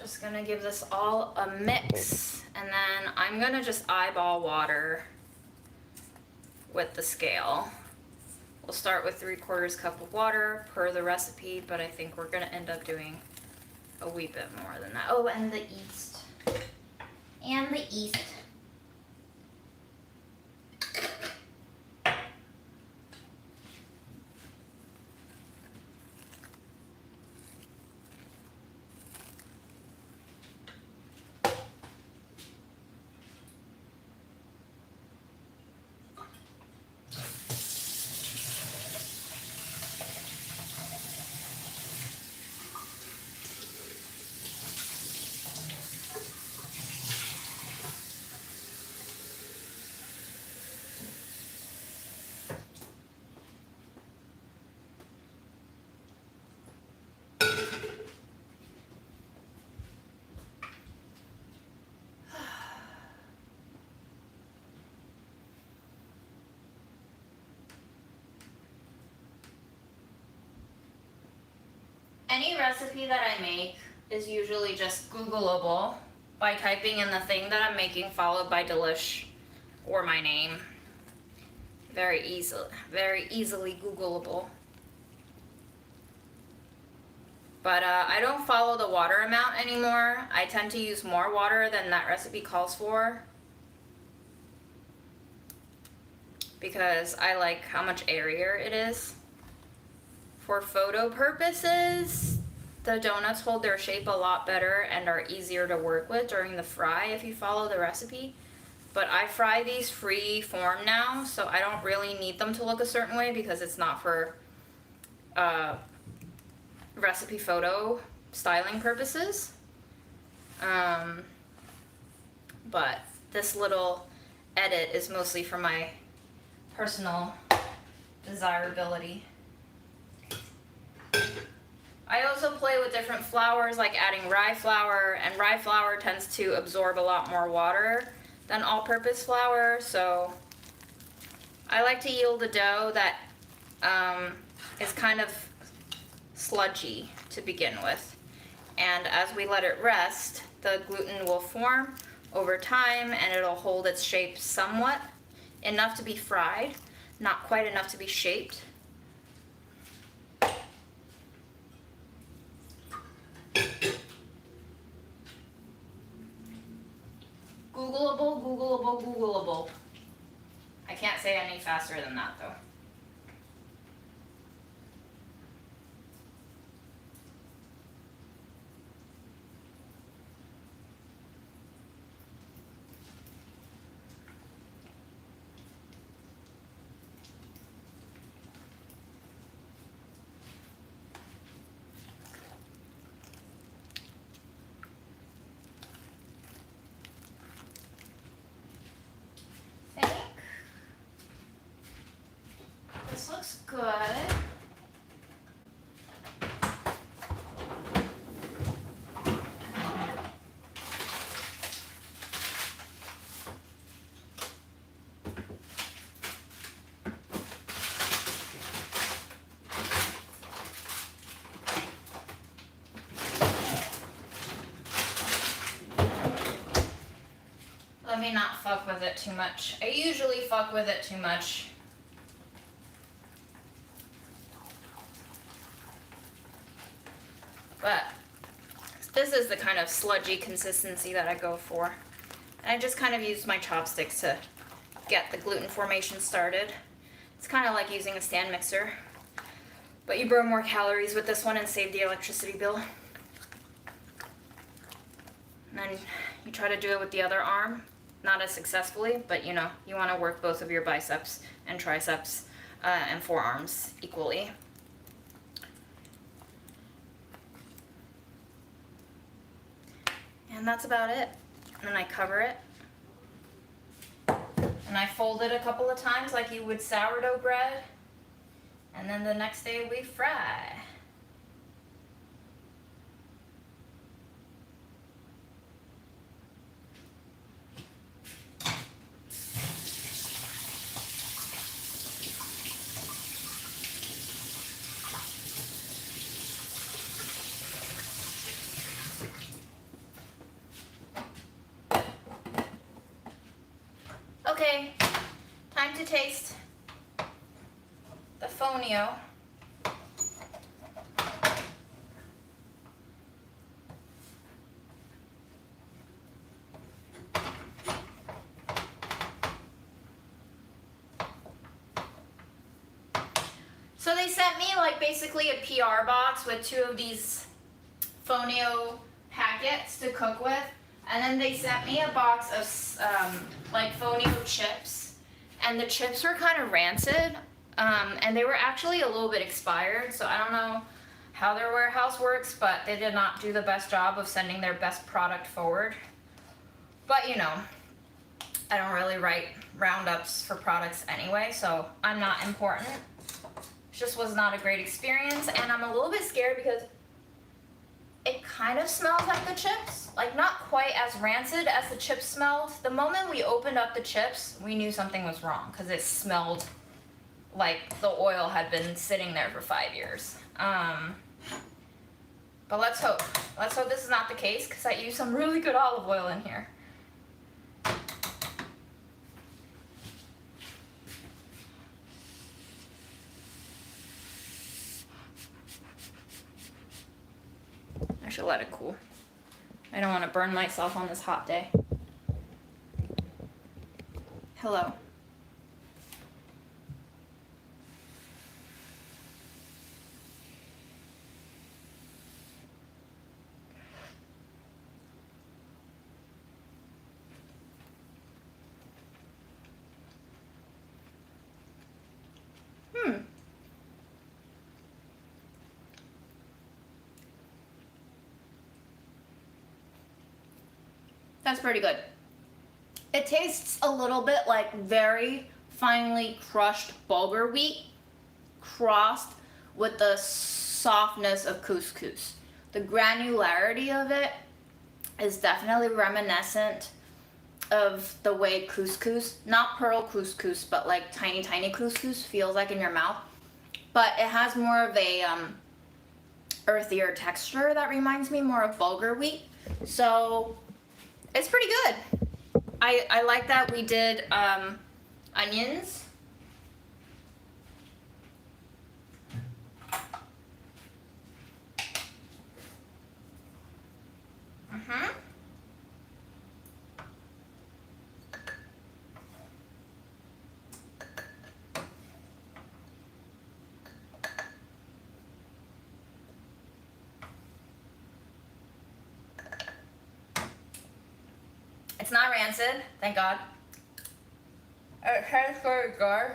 Just gonna give this all a mix, and then I'm gonna just eyeball water with the scale. We'll start with 3/4 cup of water per the recipe, but I think we're gonna end up doing a wee bit more than that. Oh, and the yeast. And the yeast. Any recipe that I make is usually just Googleable by typing in the thing that I'm making followed by delish or my name. Very easily Googleable. But I don't follow the water amount anymore. I tend to use more water than that recipe calls for, because I like how much airier it is. For photo purposes, the donuts hold their shape a lot better and are easier to work with during the fry if you follow the recipe. But I fry these free form now, so I don't really need them to look a certain way because it's not for recipe photo styling purposes. But this little edit is mostly for my personal desirability. I also play with different flours, like adding rye flour, and rye flour tends to absorb a lot more water than all-purpose flour, so I like to yield a dough that is kind of sludgy to begin with. And as we let it rest, the gluten will form over time and it'll hold its shape somewhat, enough to be fried, not quite enough to be shaped. Googleable, Googleable, Googleable. I can't say any faster than that though. This looks good. Let me not fuck with it too much. I usually fuck with it too much. But this is the kind of sludgy consistency that I go for. And I just kind of use my chopsticks to get the gluten formation started. It's kind of like using a stand mixer, but you burn more calories with this one and save the electricity bill. And then you try to do it with the other arm, not as successfully, but you know, you want to work both of your biceps and triceps and forearms equally. And that's about it. And then I cover it. And I fold it a couple of times like you would sourdough bread. And then the next day we fry. to taste the fonio. So they sent me like basically a PR box with 2 of these fonio packets to cook with, and then they sent me a box of like fonio chips, and the chips were kind of rancid, and they were actually a little bit expired, so I don't know how their warehouse works, but they did not do the best job of sending their best product forward. But you know, I don't really write roundups for products anyway, so I'm not important. Just was not a great experience, and I'm a little bit scared because it kind of smells like the chips. Like, not quite as rancid as the chips smelled. The moment we opened up the chips, we knew something was wrong because it smelled like the oil had been sitting there for 5 years. But let's hope. Let's hope this is not the case because I used some really good olive oil in here. I should let it cool. I don't want to burn myself on this hot day. Hello. That's pretty good. It tastes a little bit like very finely crushed bulgur wheat crossed with the softness of couscous. The granularity of it is definitely reminiscent of the way couscous, not pearl couscous, but like tiny couscous feels like in your mouth. But it has more of a earthier texture that reminds me more of bulgur wheat. So it's pretty good. I like that we did onions. It's not rancid, thank God. It tastes very good.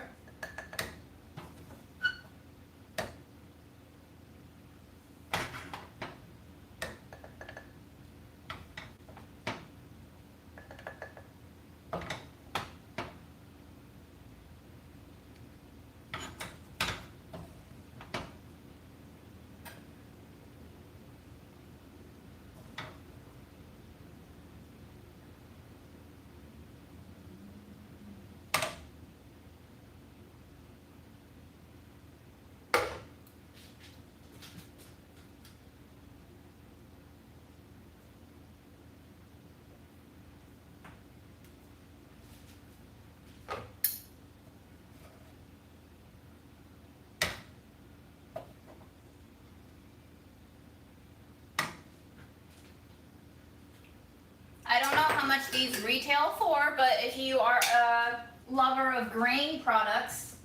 I don't know how much these retail for, but if you are a lover of grain products,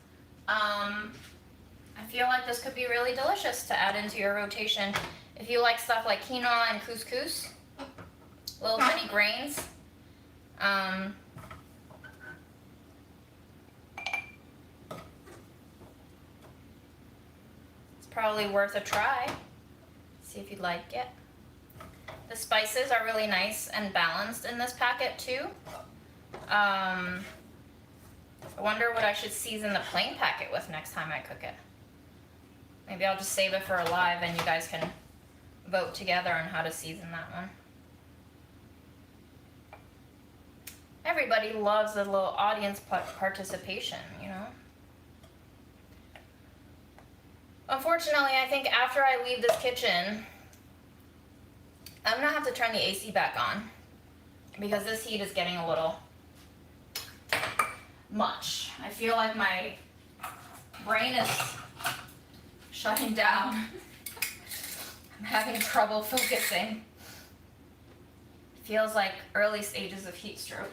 I feel like this could be really delicious to add into your rotation. If you like stuff like quinoa and couscous, little mini grains, it's probably worth a try. See if you'd like it. The spices are really nice and balanced in this packet too. I wonder what I should season the plain packet with next time I cook it. Maybe I'll just save it for a live and you guys can vote together on how to season that one. Everybody loves a little audience participation, you know? Unfortunately, I think after I leave this kitchen, I'm gonna have to turn the AC back on because this heat is getting a little much. I feel like my brain is shutting down. I'm having trouble focusing. Feels like early stages of heat stroke.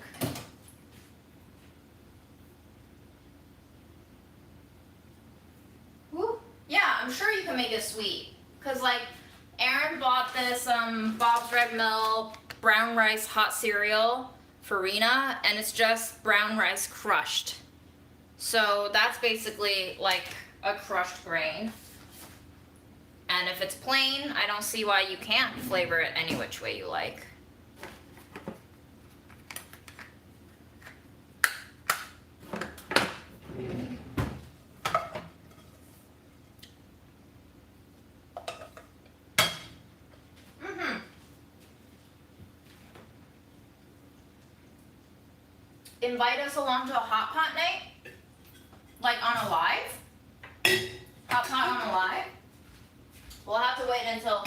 Woo. Yeah, I'm sure you can make it sweet. Cause like Aaron bought this Bob's Red Mill brown rice hot cereal for Rena, and it's just brown rice crushed. So that's basically like a crushed grain. And if it's plain, I don't see why you can't flavor it any which way you like. Invite us along to a hot pot night? Like on a live? Hot pot on a live? We'll have to wait until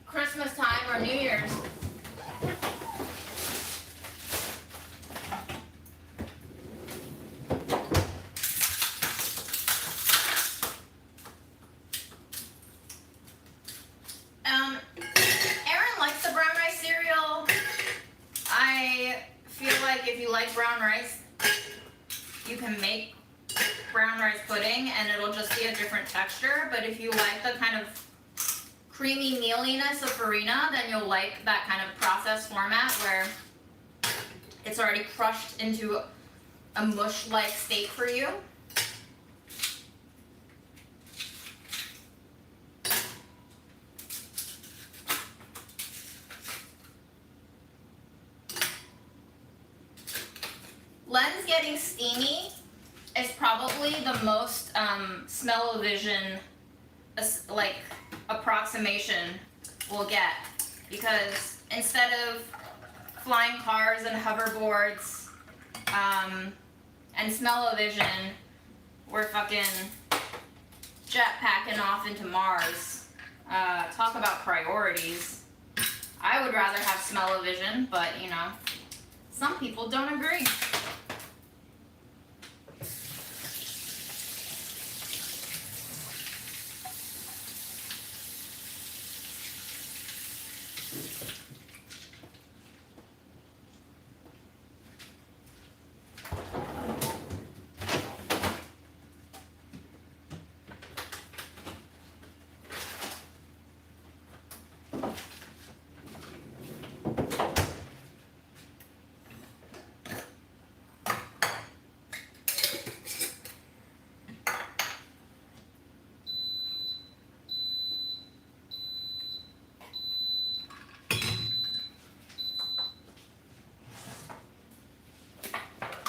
Christmas time or New Year's. Aaron likes the brown rice cereal. I feel like if you like brown rice, you can make brown rice pudding and it'll just be a different texture. But if you like the kind of creamy mealiness of farina, then you'll like that kind of processed format where it's already crushed into a mush-like state for you. Lens getting steamy is probably the most smell-o-vision like approximation we'll get, because instead of flying cars and hoverboards and smell-o-vision, we're fucking jetpacking off into Mars. Talk about priorities. I would rather have smell-o-vision, but you know, some people don't agree.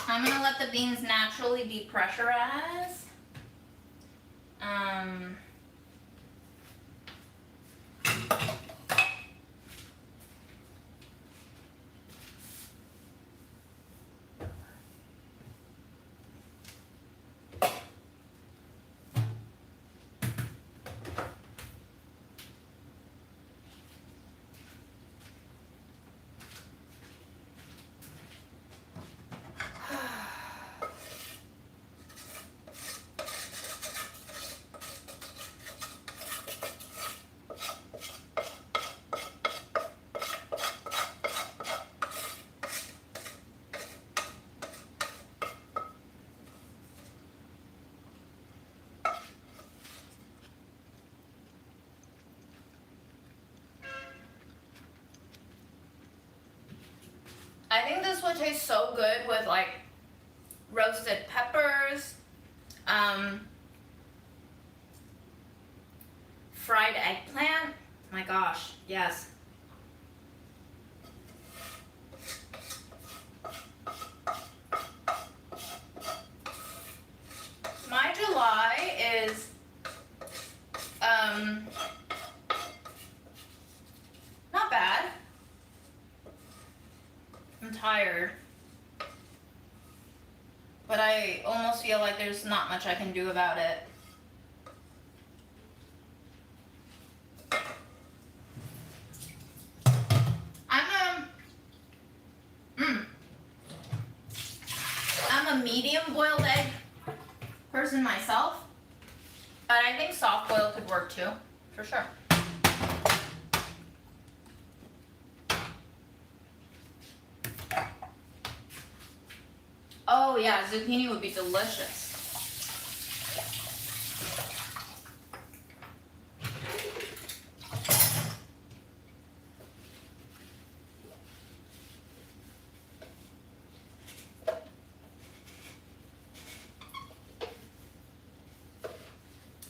I'm gonna let the beans naturally depressurize. I think this would taste so good with like roasted peppers, fried eggplant. My gosh, yes. My July is not bad. I'm tired, but I almost feel like there's not much I can do about it. I'm a medium boiled egg person myself, but I think soft boiled could work too, for sure. Oh yeah, zucchini would be delicious.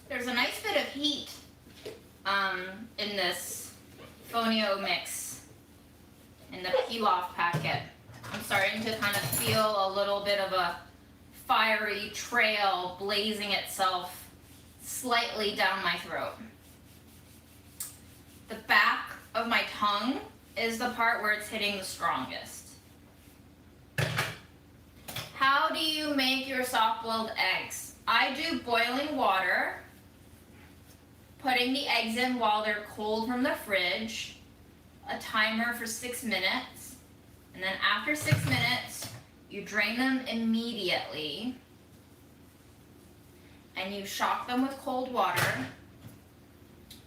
There's a nice bit of heat in this fonio mix in the pilaf packet. I'm starting to kind of feel a little bit of a fiery trail blazing itself slightly down my throat. The back of my tongue is the part where it's hitting the strongest. How do you make your soft-boiled eggs? I do boiling water, putting the eggs in while they're cold from the fridge, a timer for 6 minutes, and then after 6 minutes, you drain them immediately, and you shock them with cold water,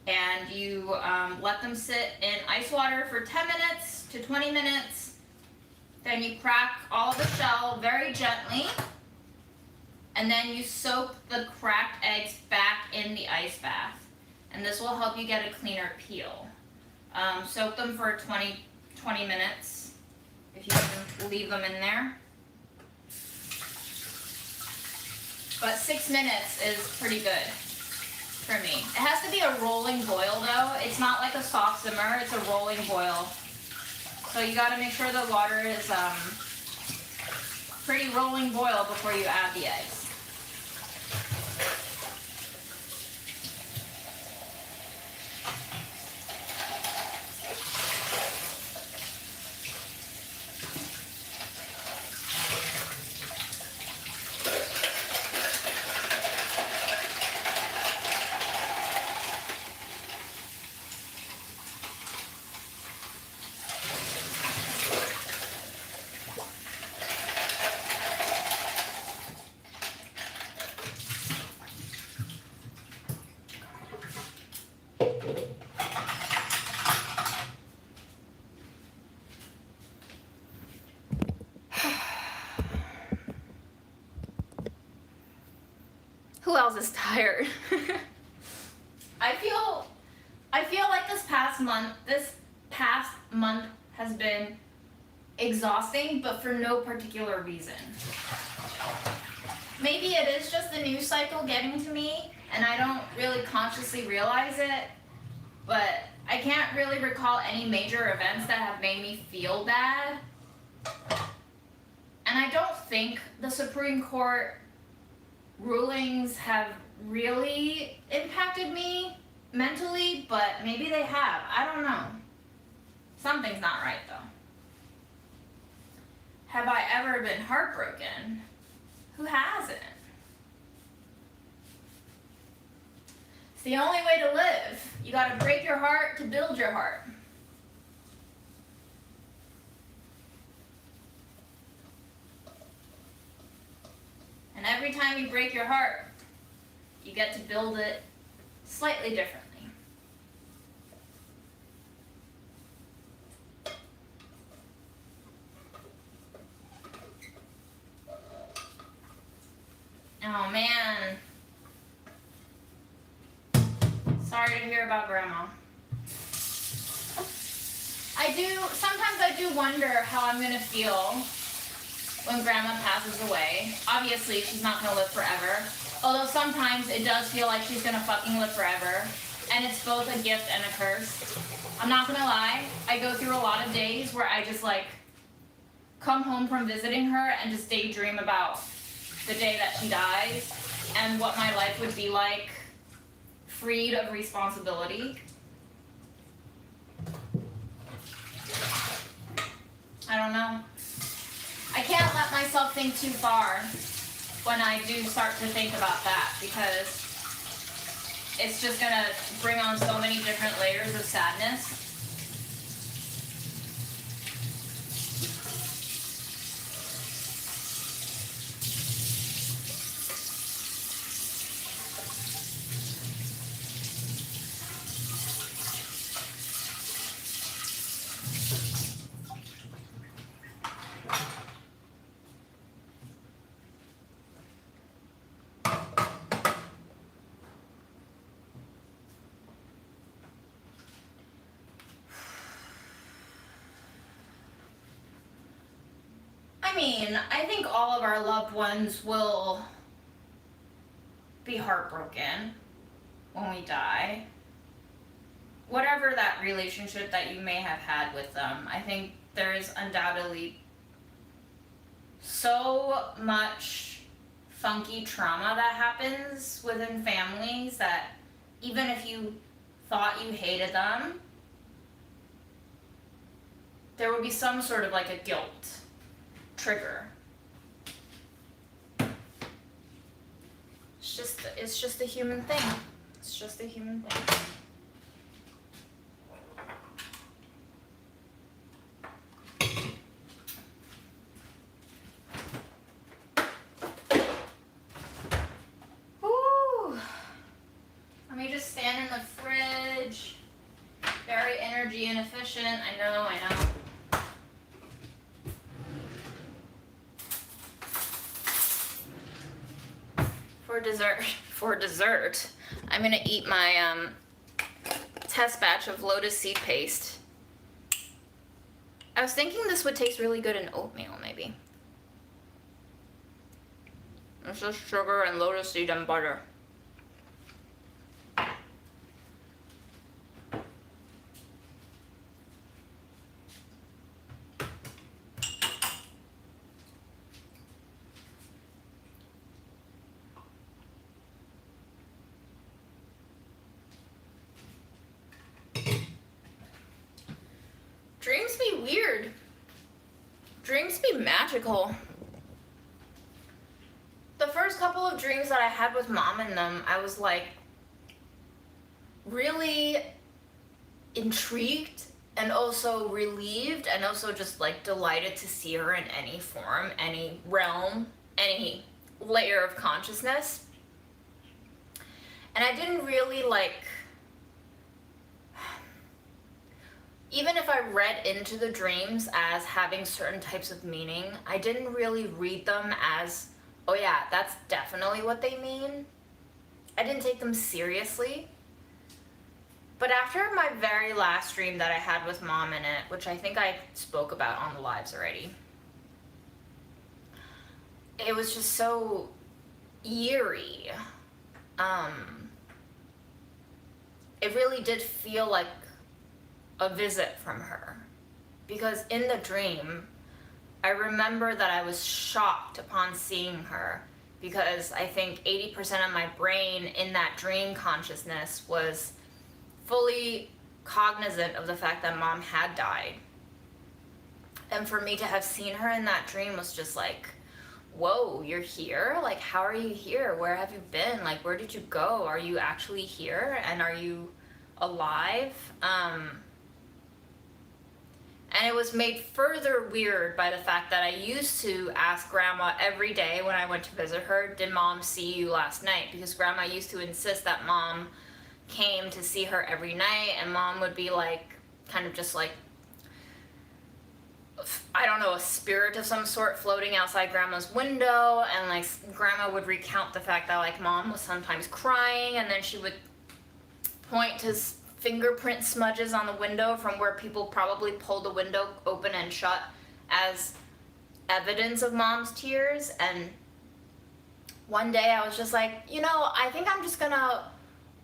and you let them sit in ice water for 10 minutes to 20 minutes. Then you crack all the shell very gently, and then you soak the cracked eggs back in the ice bath. And this will help you get a cleaner peel. Soak them for 20 minutes, if you can leave them in there. But 6 minutes is pretty good for me. It has to be a rolling boil though. It's not like a soft simmer, it's a rolling boil. So you gotta make sure the water is pretty rolling boil before you add the eggs. Who else is tired? I feel like this past month has been exhausting, but for no particular reason. Maybe it is just the news cycle getting to me, and I don't really consciously realize it, but I can't really recall any major events that have made me feel bad. And I don't think the Supreme Court rulings have really impacted me mentally, but maybe they have. I don't know. Something's not right though. Have I ever been heartbroken? Who hasn't? It's the only way to live. You gotta break your heart to build your heart. And every time you break your heart, you get to build it slightly differently. Oh man. Sorry to hear about Grandma. Sometimes I do wonder how I'm gonna feel when Grandma passes away. Obviously, she's not gonna live forever. Although sometimes it does feel like she's gonna fucking live forever. And it's both a gift and a curse. I'm not gonna lie, I go through a lot of days where I just like come home from visiting her and just daydream about the day that she dies and what my life would be like freed of responsibility. I don't know. I can't let myself think too far when I do start to think about that, because it's just gonna bring on so many different layers of sadness. I mean, I think all of our loved ones will be heartbroken when we die. Whatever that relationship that you may have had with them, I think there is undoubtedly so much funky trauma that happens within families that even if you thought you hated them, there would be some sort of like a guilt trigger. It's just a human thing. It's just a human thing. Woo! Let me just stand in the fridge. Very energy inefficient. I know. For dessert, I'm gonna eat my test batch of lotus seed paste. I was thinking this would taste really good in oatmeal, maybe. It's just sugar and lotus seed and butter. Dreams be weird. Dreams be magical. The first couple of dreams that I had with Mom in them, I was like really intrigued and also relieved and also just like delighted to see her in any form, any realm, any layer of consciousness. And I didn't really like, even if I read into the dreams as having certain types of meaning, I didn't really read them as, oh yeah, that's definitely what they mean. I didn't take them seriously. But after my very last dream that I had with Mom in it, which I think I spoke about on the lives already, it was just so eerie. It really did feel like a visit from her, because in the dream I remember that I was shocked upon seeing her, because I think 80% of my brain in that dream consciousness was fully cognizant of the fact that Mom had died. And for me to have seen her in that dream was just like, whoa, you're here? Like, how are you here? Where have you been? Like, where did you go? Are you actually here? And are you alive? And it was made further weird by the fact that I used to ask Grandma every day when I went to visit her, did Mom see you last night? Because Grandma used to insist that Mom came to see her every night, and Mom would be like, kind of just like, I don't know, a spirit of some sort floating outside Grandma's window, and like Grandma would recount the fact that like Mom was sometimes crying, and then she would point to fingerprint smudges on the window from where people probably pulled the window open and shut as evidence of Mom's tears. And one day I was just like, you know, I think I'm just gonna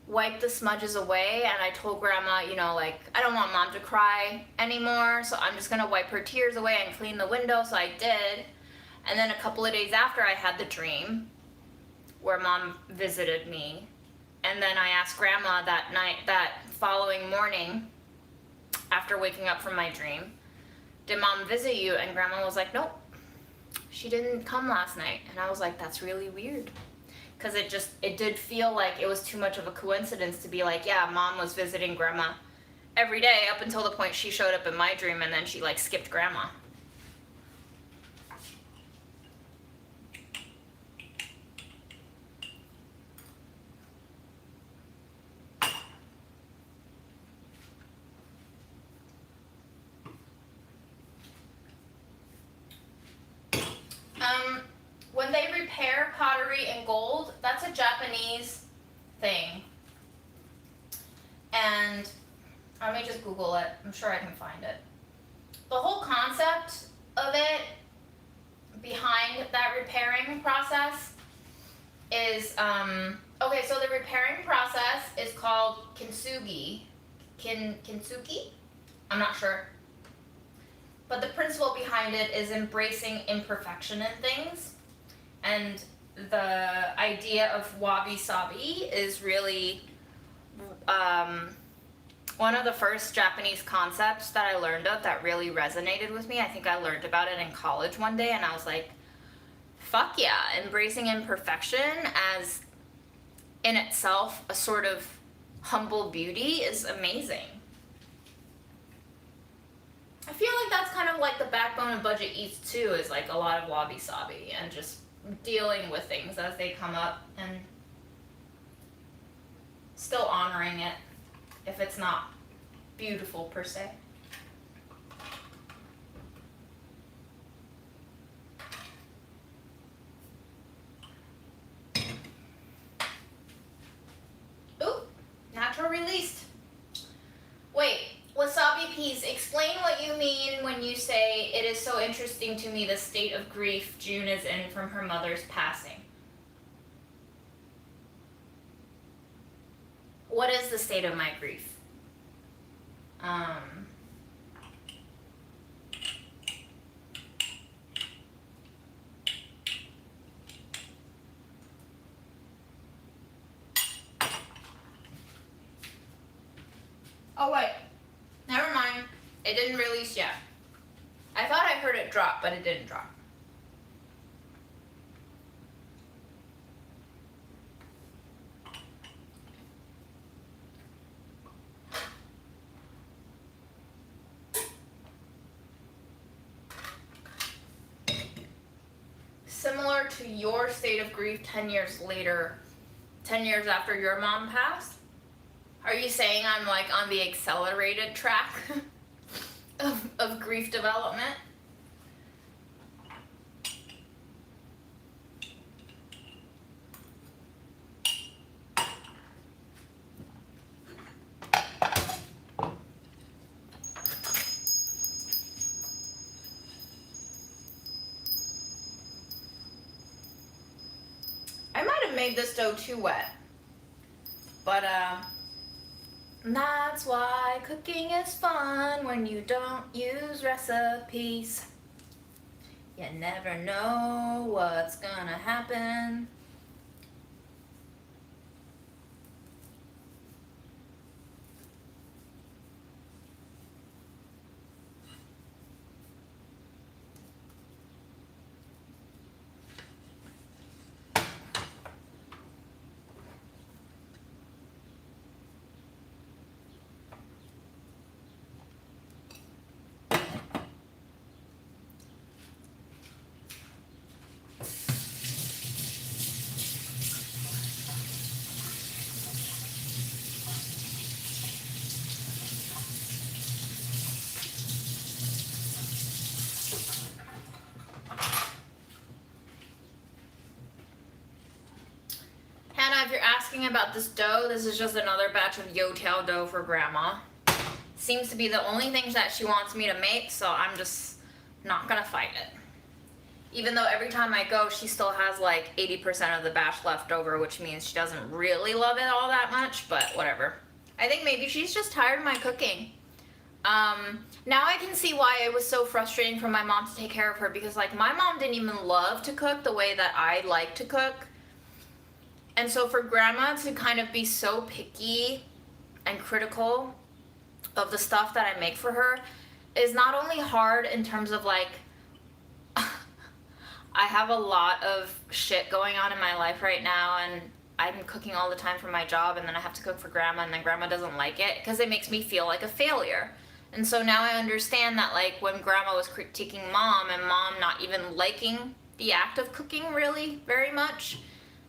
wipe the smudges away. And I told Grandma, you know, like, I don't want Mom to cry anymore, so I'm just gonna wipe her tears away and clean the window. So I did. And then a couple of days after, I had the dream where Mom visited me. And then I asked Grandma that night, that following morning, after waking up from my dream, did Mom visit you? And Grandma was like, nope, she didn't come last night. And I was like, that's really weird. Because it did feel like it was too much of a coincidence to be like, yeah, Mom was visiting Grandma every day up until the point she showed up in my dream, and then she like skipped Grandma. When they repair pottery in gold, that's a Japanese thing. And let me just Google it. I'm sure I can find it. The whole concept of it behind that repairing process is, okay, so the repairing process is called kintsugi. Kintsugi? I'm not sure. But the principle behind it is embracing imperfection in things. And the idea of wabi-sabi is really one of the first Japanese concepts that I learned of that really resonated with me. I think I learned about it in college one day, and I was like, fuck yeah, embracing imperfection as in itself a sort of humble beauty is amazing. I feel like that's kind of like the backbone of Budget Eats too, is like a lot of wabi-sabi and just dealing with things as they come up and still honoring it if it's not beautiful per se. Ooh, natural released. Wait, wasabi peas, explain what you mean when you say it is so interesting to me the state of grief June is in from her mother's passing. What is the state of my grief? Oh wait, never mind. It didn't release yet. I thought I heard it drop, but it didn't drop. Similar to your state of grief 10 years later, 10 years after your mom passed? Are you saying I'm like on the accelerated track of grief development? I might have made this dough too wet, but that's why cooking is fun when you don't use recipes. You never know what's gonna happen. If you're asking about this dough, this is just another batch of youtiao dough for Grandma. Seems to be the only thing that she wants me to make, so I'm just not gonna fight it. Even though every time I go, she still has like 80% of the batch left over, which means she doesn't really love it all that much, but whatever. I think maybe she's just tired of my cooking. Now I can see why it was so frustrating for my mom to take care of her, because like my mom didn't even love to cook the way that I like to cook. And so for Grandma to kind of be so picky and critical of the stuff that I make for her is not only hard in terms of like, I have a lot of shit going on in my life right now, and I'm cooking all the time for my job, and then I have to cook for Grandma, and then Grandma doesn't like it because it makes me feel like a failure. And so now I understand that like when Grandma was critiquing Mom and Mom not even liking the act of cooking really very much,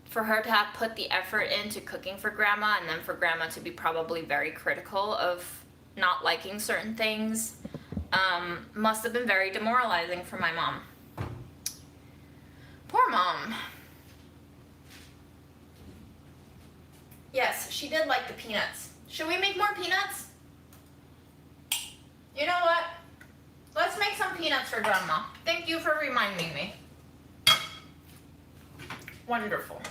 for her to have put the effort into cooking for Grandma, and then for Grandma to be probably very critical of not liking certain things, must have been very demoralizing for my mom. Poor Mom. Yes, she did like the peanuts. Should we make more peanuts? You know what? Let's make some peanuts for Grandma. Thank you for reminding me. Wonderful.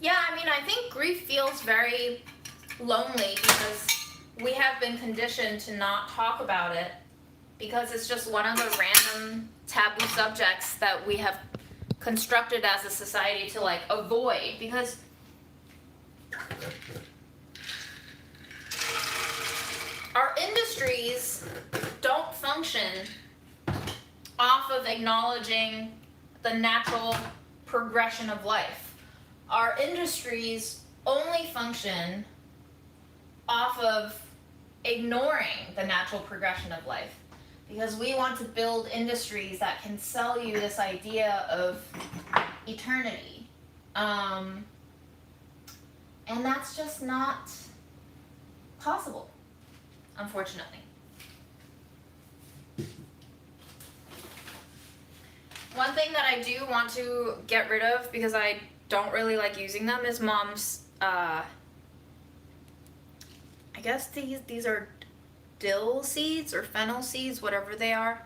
Yeah, I mean, I think grief feels very lonely because we have been conditioned to not talk about it because it's just one of the random taboo subjects that we have constructed as a society to like avoid, because our industries don't function off of acknowledging the natural progression of life. Our industries only function off of ignoring the natural progression of life, because we want to build industries that can sell you this idea of eternity. And that's just not possible, unfortunately. One thing that I do want to get rid of, because I don't really like using them, is Mom's, I guess these are dill seeds or fennel seeds, whatever they are.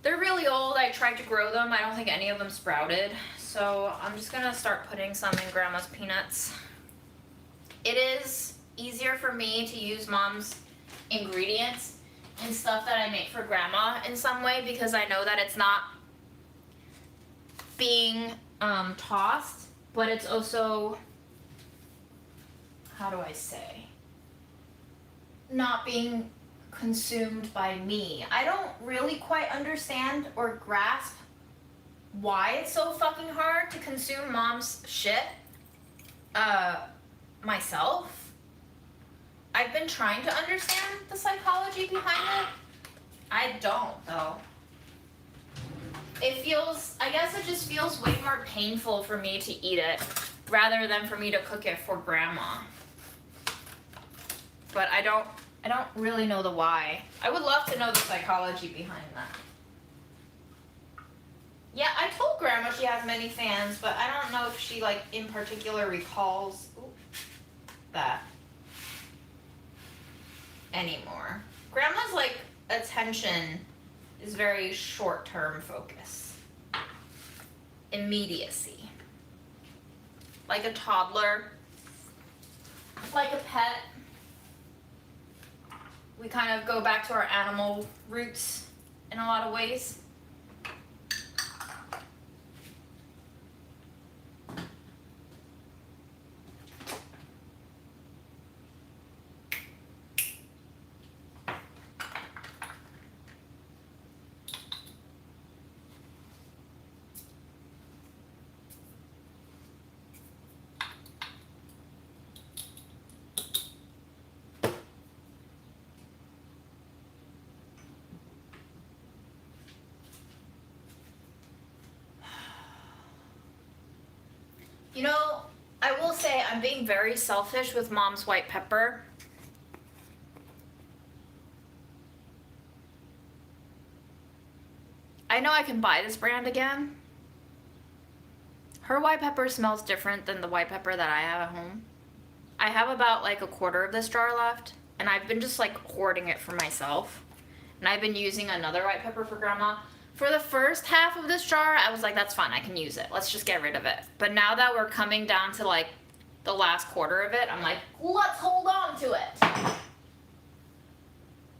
They're really old. I tried to grow them. I don't think any of them sprouted. So I'm just gonna start putting some in Grandma's peanuts. It is easier for me to use Mom's ingredients and stuff that I make for Grandma in some way, because I know that it's not being tossed, but it's also, how do I say, not being consumed by me. I don't really quite understand or grasp why it's so fucking hard to consume Mom's shit myself. I've been trying to understand the psychology behind it. I don't, though. It feels, I guess it just feels way more painful for me to eat it rather than for me to cook it for Grandma. But I don't really know the why. I would love to know the psychology behind that. Yeah, I told Grandma she has many fans, but I don't know if she, like, in particular recalls that anymore. Grandma's, like, attention is very short-term focus. Immediacy. Like a toddler. Like a pet. We kind of go back to our animal roots in a lot of ways. You know, I will say I'm being very selfish with Mom's white pepper. I know I can buy this brand again. Her white pepper smells different than the white pepper that I have at home. I have about like a quarter of this jar left, and I've been just like hoarding it for myself. And I've been using another white pepper for Grandma. For the first half of this jar, I was like, that's fine, I can use it. Let's just get rid of it. But now that we're coming down to like the last quarter of it, I'm like, let's hold on to it.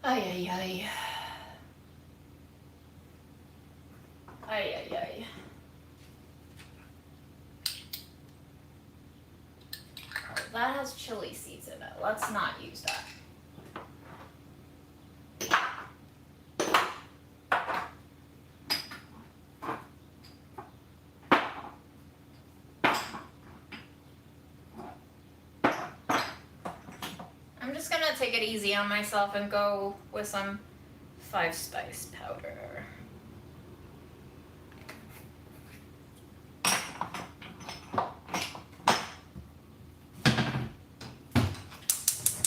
Ay, ay, ay. Ay, ay, ay. Oh, that has chili seeds in it. Let's not use that. I'm just gonna take it easy on myself and go with some 5-spice powder.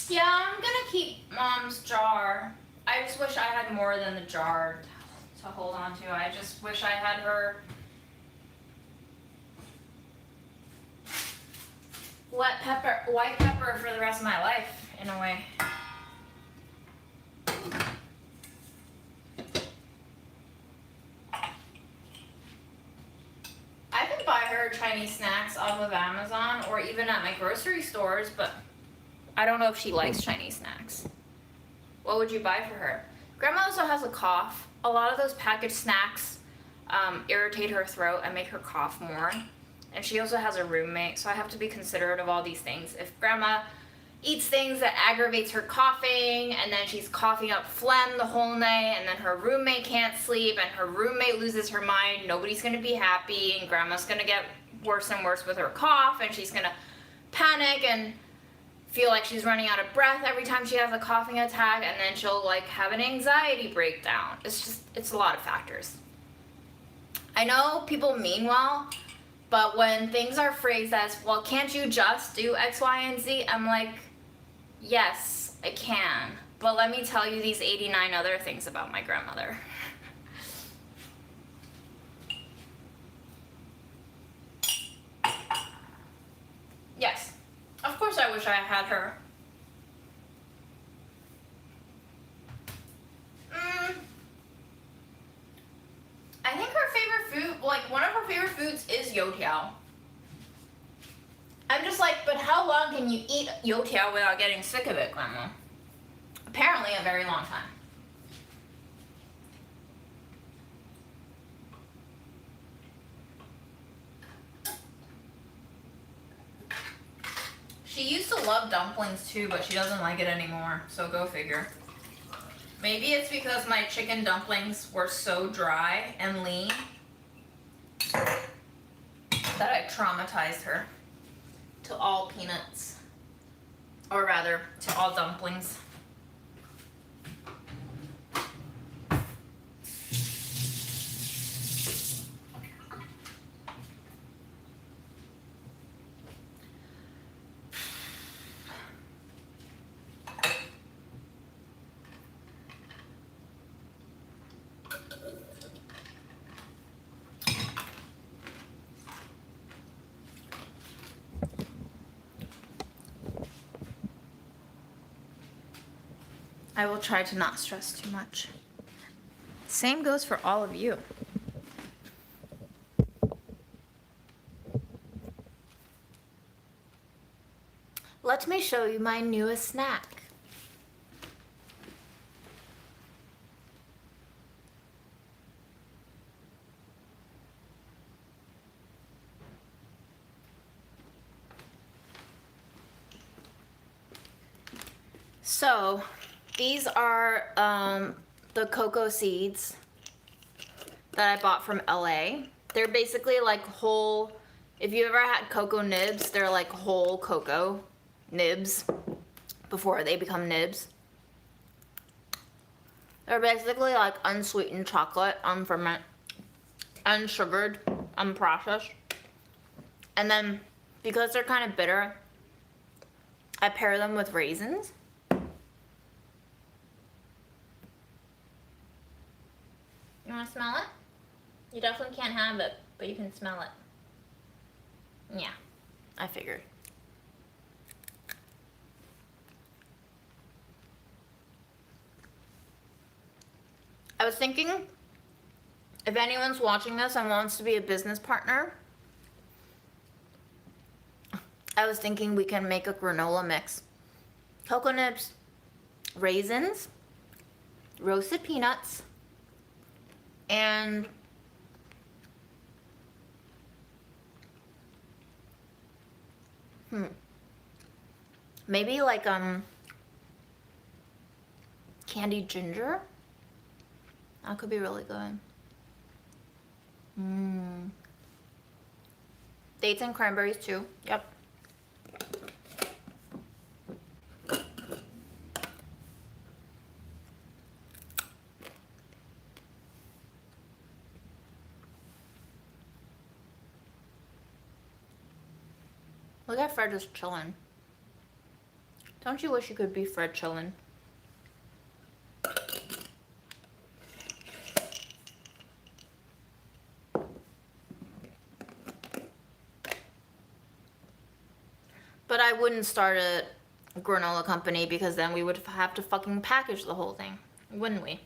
Yeah, I'm gonna keep Mom's jar. I just wish I had more than the jar. So to hold on to. I just wish I had her white pepper for the rest of my life, in a way. I could buy her Chinese snacks off of Amazon or even at my grocery stores, but I don't know if she likes Chinese snacks. What would you buy for her? Grandma also has a cough. A lot of those packaged snacks irritate her throat and make her cough more. And she also has a roommate, so I have to be considerate of all these things. If Grandma eats things that aggravates her coughing, and then she's coughing up phlegm the whole night, and then her roommate can't sleep, and her roommate loses her mind, nobody's gonna be happy, and Grandma's gonna get worse and worse with her cough, and she's gonna panic and feel like she's running out of breath every time she has a coughing attack, and then she'll like have an anxiety breakdown. It's a lot of factors. I know people mean well, but when things are phrased as, well, can't you just do X, Y, and Z? I'm like, yes, I can. But let me tell you these 89 other things about my grandmother. Yes, of course I wish I had her. I think her favorite food, like one of her favorite foods is youtiao. I'm just like, but how long can you eat youtiao without getting sick of it, Grandma? Apparently a very long time. She used to love dumplings too, but she doesn't like it anymore, so go figure. Maybe it's because my chicken dumplings were so dry and lean that I traumatized her to all peanuts, or rather, to all dumplings. I will try to not stress too much. Same goes for all of you. Let me show you my newest snack. So, these are the cocoa seeds that I bought from LA. They're basically like whole, if you ever had cocoa nibs, they're like whole cocoa nibs before they become nibs. They're basically like unsweetened chocolate, unfermented, unsugared, unprocessed. And then because they're kind of bitter, I pair them with raisins. You want to smell it? You definitely can't have it, but you can smell it. Yeah, I figured. I was thinking, if anyone's watching this and wants to be a business partner, I was thinking we can make a granola mix. Cocoa nibs, raisins, roasted peanuts, and maybe like candied ginger. That could be really good. Dates and cranberries too. Yep. Look at Fred just chilling. Don't you wish you could be Fred chilling? wouldn't start a granola company because then we would have to fucking package the whole thing, wouldn't we?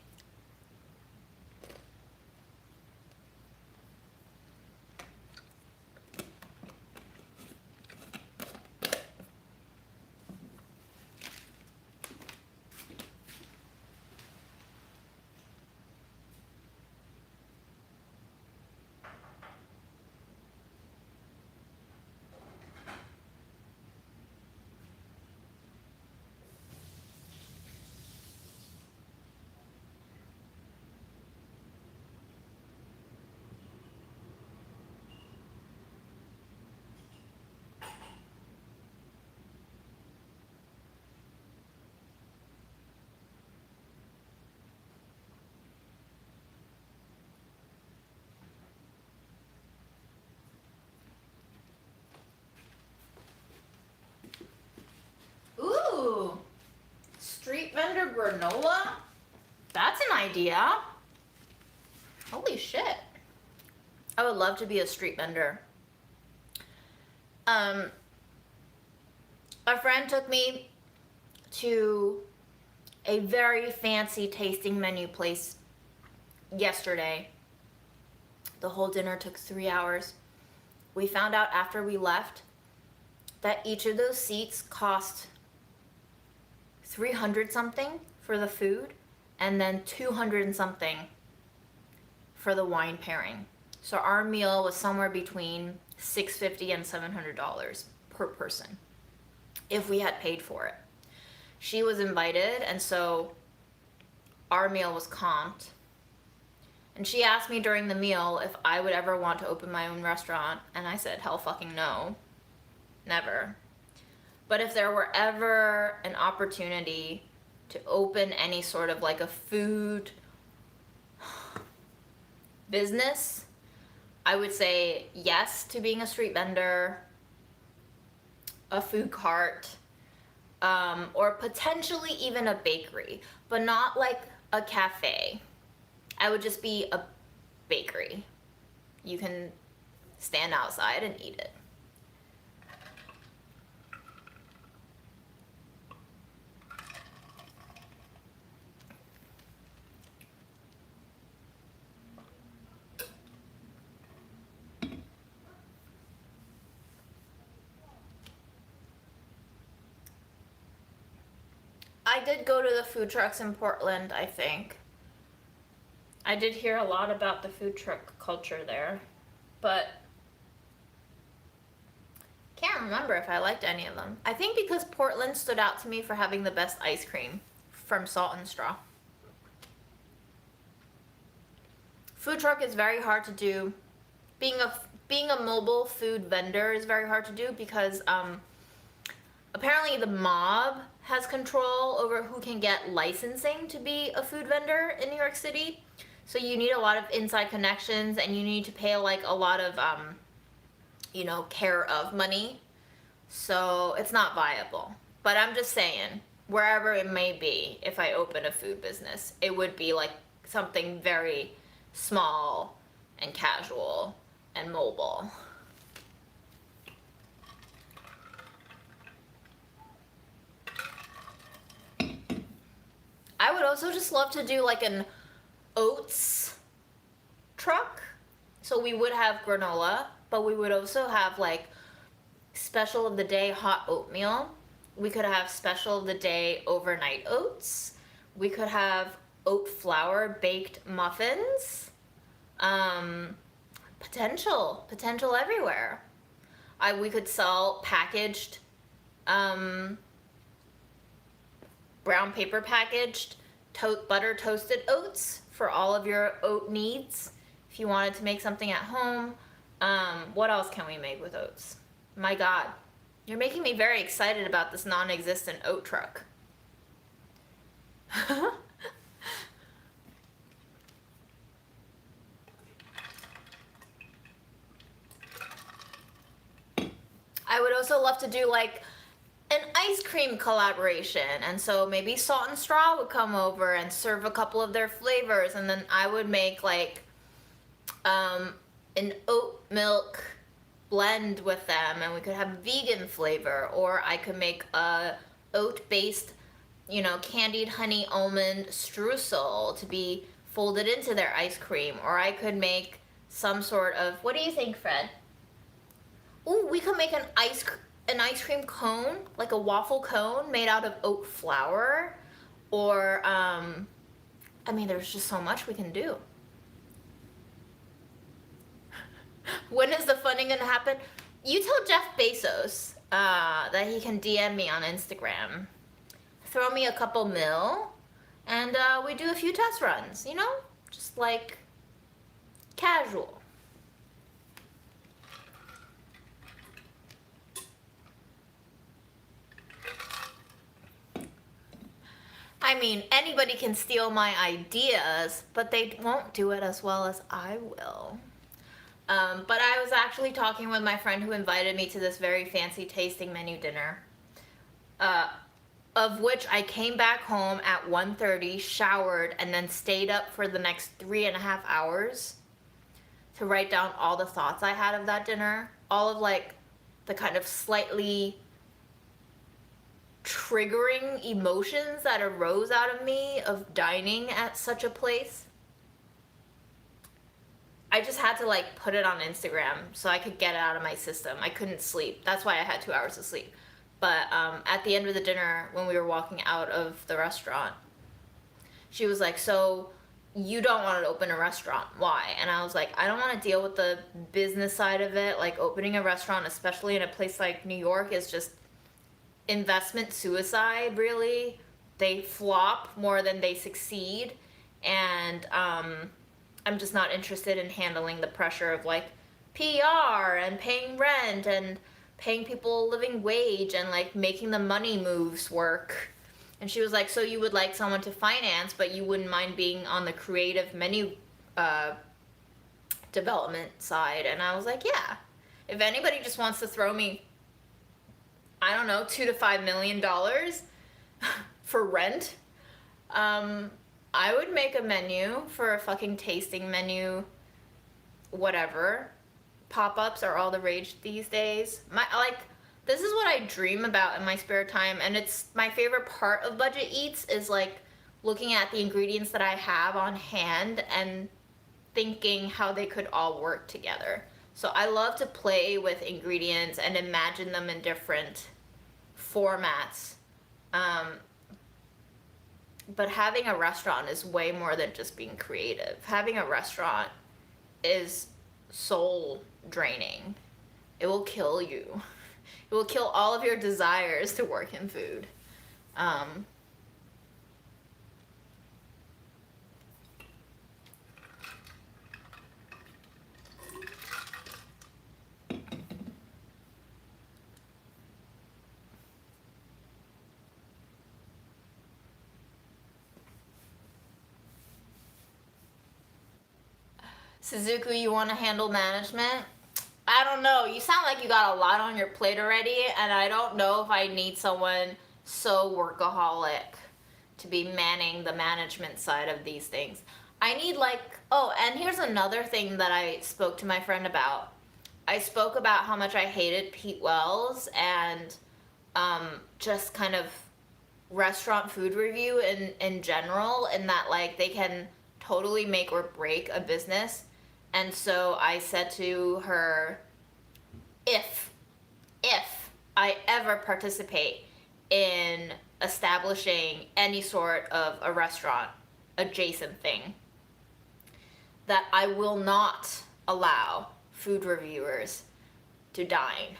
Ooh, street vendor granola? That's an idea. Holy shit. I would love to be a street vendor. A friend took me to a very fancy tasting menu place yesterday. The whole dinner took 3 hours. We found out after we left that each of those seats cost 300 something for the food and then 200 and something for the wine pairing. So our meal was somewhere between $650 and $700 per person if we had paid for it. She was invited, and so our meal was comped. And she asked me during the meal if I would ever want to open my own restaurant, and I said, hell fucking no. Never. But if there were ever an opportunity to open any sort of like a food business, I would say yes to being a street vendor, a food cart, or potentially even a bakery, but not like a cafe. I would just be a bakery. You can stand outside and eat it. I did go to the food trucks in Portland, I think. I did hear a lot about the food truck culture there, but can't remember if I liked any of them. I think because Portland stood out to me for having the best ice cream from Salt and Straw. Food truck is very hard to do. Being a mobile food vendor is very hard to do because apparently the mob has control over who can get licensing to be a food vendor in New York City. So you need a lot of inside connections, and you need to pay like a lot of care of money. So it's not viable. But I'm just saying, wherever it may be, if I open a food business, it would be like something very small and casual and mobile. I would also just love to do like an oats truck. So we would have granola, but we would also have like special of the day hot oatmeal. We could have special of the day overnight oats. We could have oat flour baked muffins. Potential everywhere. We could sell packaged brown paper packaged butter toasted oats for all of your oat needs. If you wanted to make something at home, what else can we make with oats? My God, you're making me very excited about this non-existent oat truck. I would also love to do like an ice cream collaboration, and so maybe Salt and Straw would come over and serve a couple of their flavors, and then I would make like an oat milk blend with them, and we could have vegan flavor, or I could make a oat-based, candied honey almond streusel to be folded into their ice cream, or I could make some sort of, what do you think, Fred? Ooh, we could make an ice cream cone, like a waffle cone made out of oat flour, or there's just so much we can do. When is the funding gonna happen? You tell Jeff Bezos that he can DM me on Instagram. Throw me a couple mil, and we do a few test runs, just like casual. I mean, anybody can steal my ideas, but they won't do it as well as I will. But I was actually talking with my friend who invited me to this very fancy tasting menu dinner, of which I came back home at 1:30, showered, and then stayed up for the next 3.5 hours to write down all the thoughts I had of that dinner, all of like the kind of slightly triggering emotions that arose out of me of dining at such a place. I just had to like put it on Instagram so I could get it out of my system. I couldn't sleep. That's why I had 2 hours of sleep. But at the end of the dinner, when we were walking out of the restaurant, she was like, so you don't want to open a restaurant. Why? And I was like, I don't want to deal with the business side of it. Like opening a restaurant, especially in a place like New York, is just investment suicide, really. They flop more than they succeed. And I'm just not interested in handling the pressure of like PR and paying rent and paying people a living wage and like making the money moves work. And she was like, so you would like someone to finance, but you wouldn't mind being on the creative menu development side. And I was like, yeah, if anybody just wants to throw me, I don't know, $2 to $5 million for rent, I would make a menu for a fucking tasting menu, whatever. Pop-ups are all the rage these days. This is what I dream about in my spare time, and it's my favorite part of Budget Eats is like looking at the ingredients that I have on hand and thinking how they could all work together. So I love to play with ingredients and imagine them in different formats. But having a restaurant is way more than just being creative. Having a restaurant is soul draining. It will kill you. It will kill all of your desires to work in food. Suzuku, you want to handle management? I don't know. You sound like you got a lot on your plate already, and I don't know if I need someone so workaholic to be manning the management side of these things. I need and here's another thing that I spoke to my friend about. I spoke about how much I hated Pete Wells and just kind of restaurant food review in general, and that like they can totally make or break a business. And so I said to her, if I ever participate in establishing any sort of a restaurant adjacent thing, that I will not allow food reviewers to dine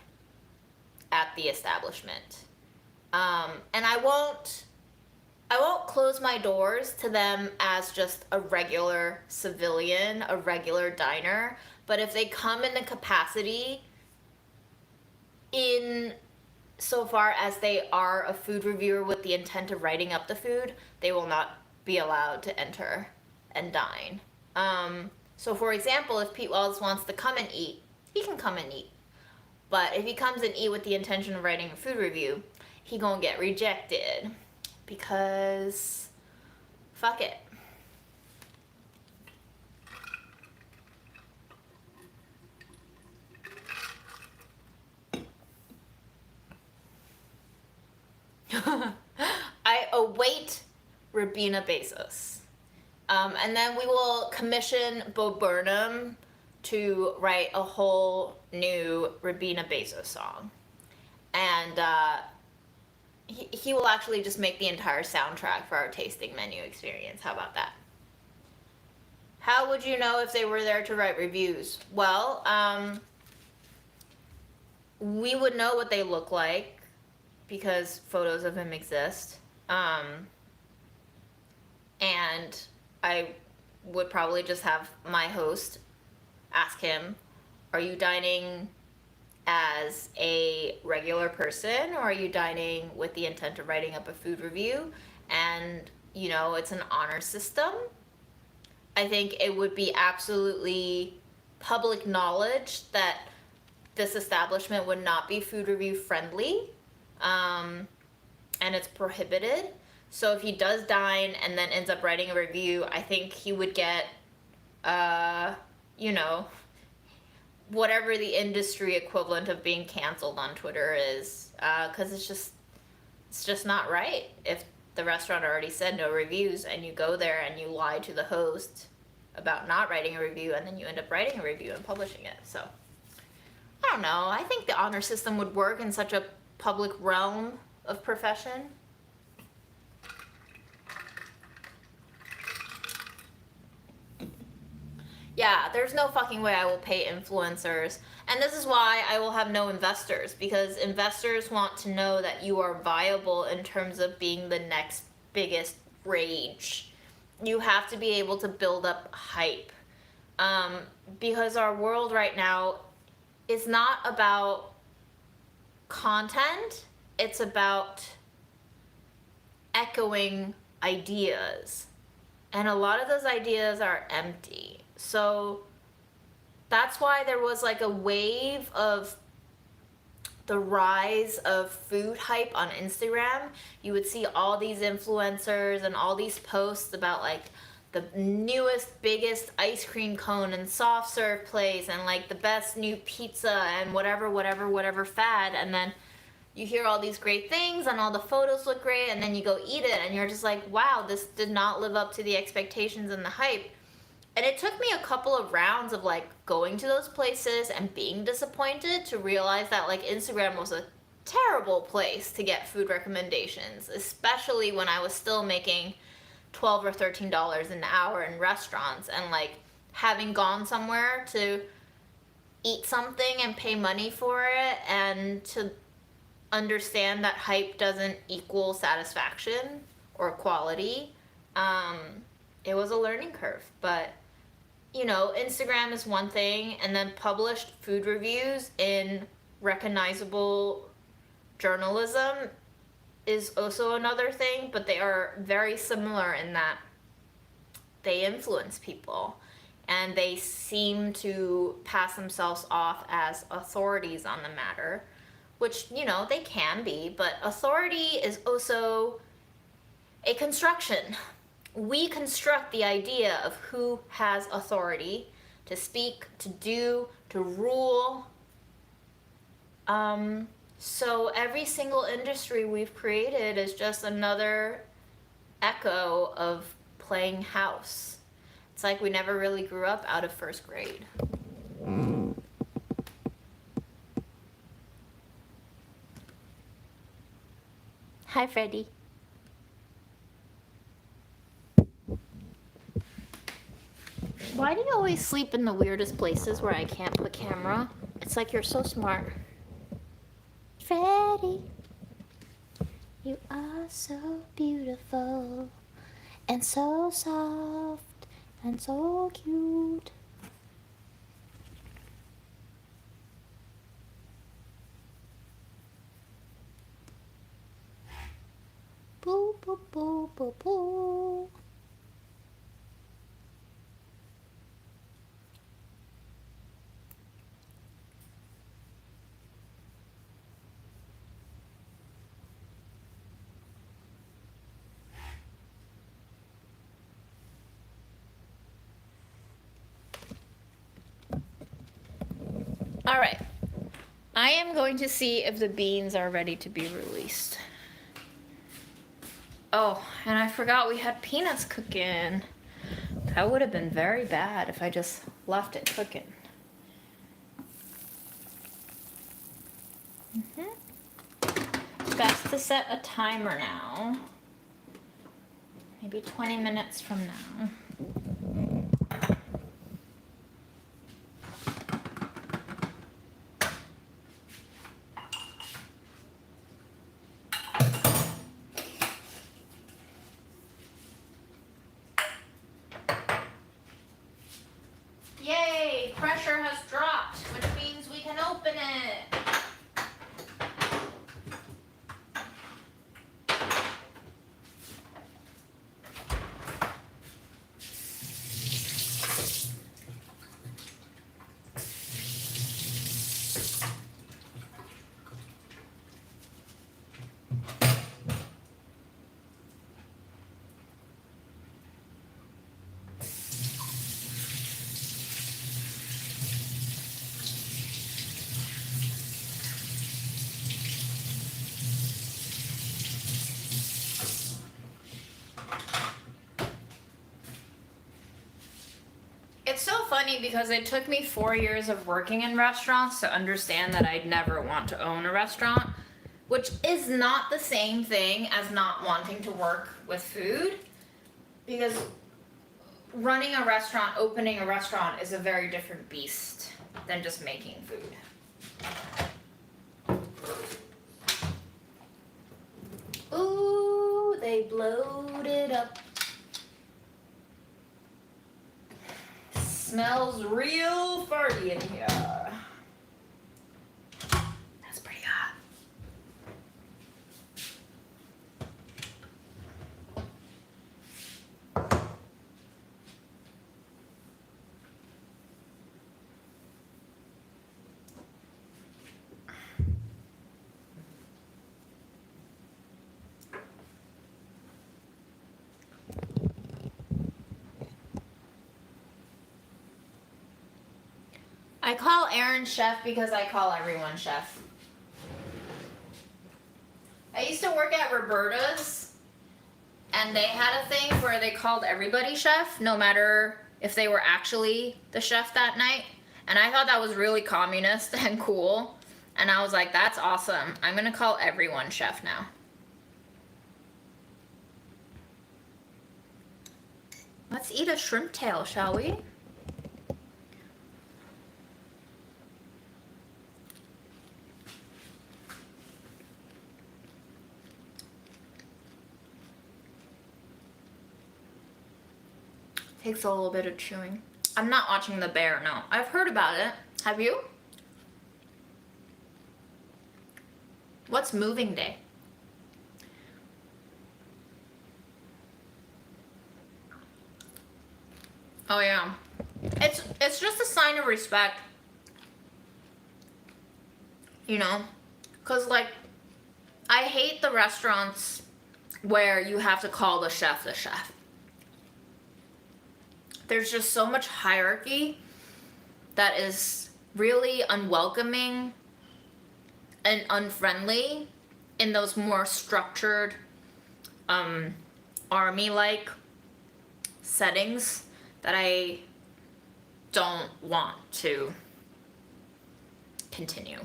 at the establishment. And I won't close my doors to them as just a regular civilian, a regular diner. But if they come in the capacity in so far as they are a food reviewer with the intent of writing up the food, they will not be allowed to enter and dine. So for example, if Pete Wells wants to come and eat, he can come and eat. But if he comes and eat with the intention of writing a food review, he gonna get rejected. Because fuck it. Ribena basis. And then we will commission Bo Burnham to write a whole new Ribena Bezos song. And he will actually just make the entire soundtrack for our tasting menu experience. How about that? How would you know if they were there to write reviews? Well, we would know what they look like because photos of him exist. And I would probably just have my host ask him, are you dining as a regular person, or are you dining with the intent of writing up a food review? And, you know, it's an honor system. I think it would be absolutely public knowledge that this establishment would not be food review friendly, and it's prohibited. So if he does dine and then ends up writing a review, I think he would get, you know, whatever the industry equivalent of being canceled on Twitter is, because it's just not right. If the restaurant already said no reviews and you go there and you lie to the host about not writing a review and then you end up writing a review and publishing it. So I don't know. I think the honor system would work in such a public realm of profession. Yeah, there's no fucking way I will pay influencers. And this is why I will have no investors, because investors want to know that you are viable in terms of being the next biggest rage. You have to be able to build up hype. Because our world right now is not about content, it's about echoing ideas. And a lot of those ideas are empty. So that's why there was like a wave of the rise of food hype on Instagram. You would see all these influencers and all these posts about like the newest, biggest ice cream cone and soft serve place and like the best new pizza and whatever fad. And then you hear all these great things and all the photos look great, and then you go eat it and you're just like, wow, this did not live up to the expectations and the hype. And it took me a couple of rounds of like going to those places and being disappointed to realize that like Instagram was a terrible place to get food recommendations, especially when I was still making $12 or $13 an hour in restaurants, and like having gone somewhere to eat something and pay money for it and to understand that hype doesn't equal satisfaction or quality. It was a learning curve, but you know, Instagram is one thing, and then published food reviews in recognizable journalism is also another thing, but they are very similar in that they influence people and they seem to pass themselves off as authorities on the matter, which, you know, they can be, but authority is also a construction. We construct the idea of who has authority to speak, to do, to rule. So every single industry we've created is just another echo of playing house. It's like we never really grew up out of first grade. Hi, Freddie. Why do you always sleep in the weirdest places where I can't put camera? It's like you're so smart. Freddie, you are so beautiful and so soft and so cute. Boo, boo, boo, boo, boo. All right, I am going to see if the beans are ready to be released. Oh, and I forgot we had peanuts cooking. That would have been very bad if I just left it cooking. Best to set a timer now. Maybe 20 minutes from now. Yay! Pressure has dropped, which means we can open it. It's so funny because it took me 4 years of working in restaurants to understand that I'd never want to own a restaurant, which is not the same thing as not wanting to work with food, because running a restaurant, opening a restaurant is a very different beast than just making food. Ooh, they blowed it up. Smells real farty in here. That's pretty hot. I call Aaron chef because I call everyone chef. I used to work at Roberta's, and they had a thing where they called everybody chef, no matter if they were actually the chef that night. And I thought that was really communist and cool. And I was like, that's awesome. I'm gonna call everyone chef now. Let's eat a shrimp tail, shall we? Takes a little bit of chewing. I'm not watching The Bear, no. I've heard about it. Have you? What's moving day? Oh yeah. It's just a sign of respect. You know? Cause like, I hate the restaurants where you have to call the chef the chef. There's just so much hierarchy that is really unwelcoming and unfriendly in those more structured, army-like settings that I don't want to continue.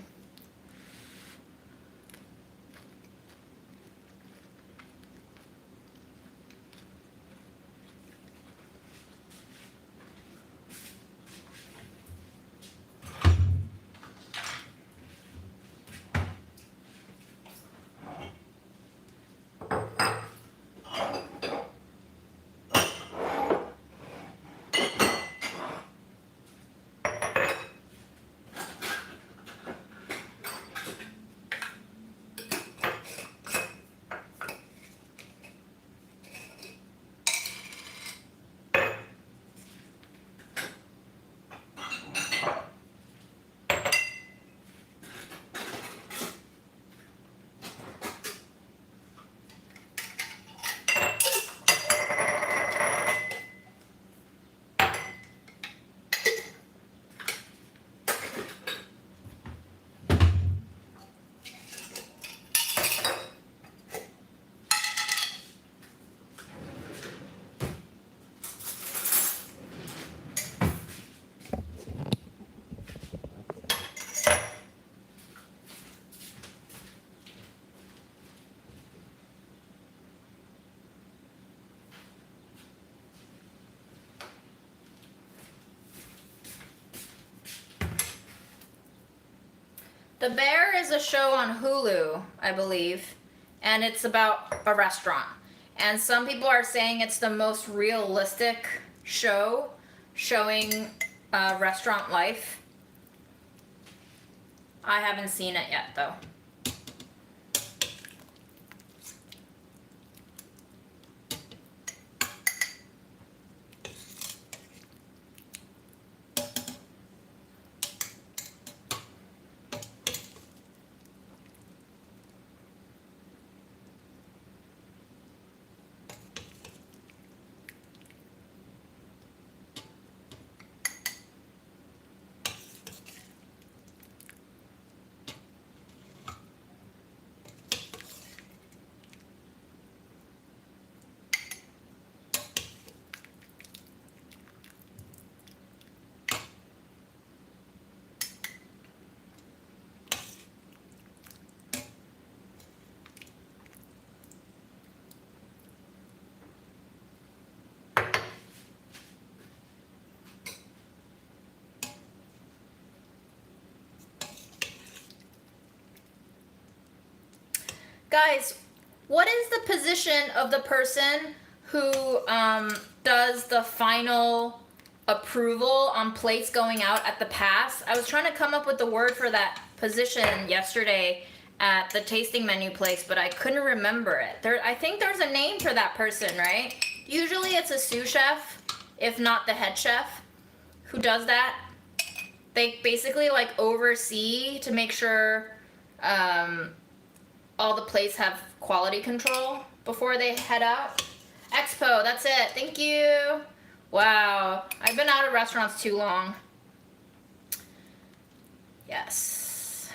The Bear is a show on Hulu, I believe, and it's about a restaurant. And some people are saying it's the most realistic show showing restaurant life. I haven't seen it yet, though. Guys, what is the position of the person who does the final approval on plates going out at the pass? I was trying to come up with the word for that position yesterday at the tasting menu place, but I couldn't remember it. I think there's a name for that person, right? Usually it's a sous chef, if not the head chef, who does that. They basically like oversee to make sure all the plates have quality control before they head out. Expo, that's it. Thank you. Wow, I've been out of restaurants too long. Yes.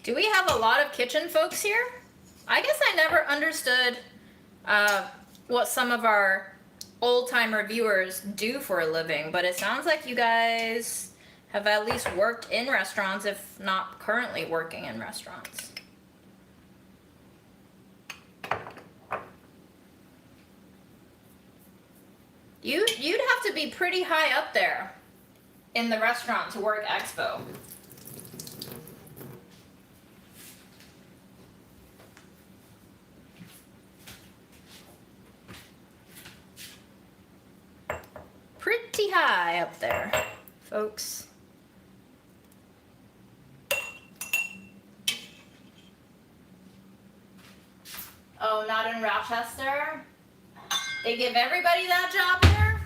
Do we have a lot of kitchen folks here? I guess I never understood what some of our old-timer viewers do for a living, but it sounds like you guys have at least worked in restaurants, if not currently working in restaurants. You'd have to be pretty high up there in the restaurant to work expo. Pretty high up there, folks. Oh, not in Rochester? They give everybody that job there?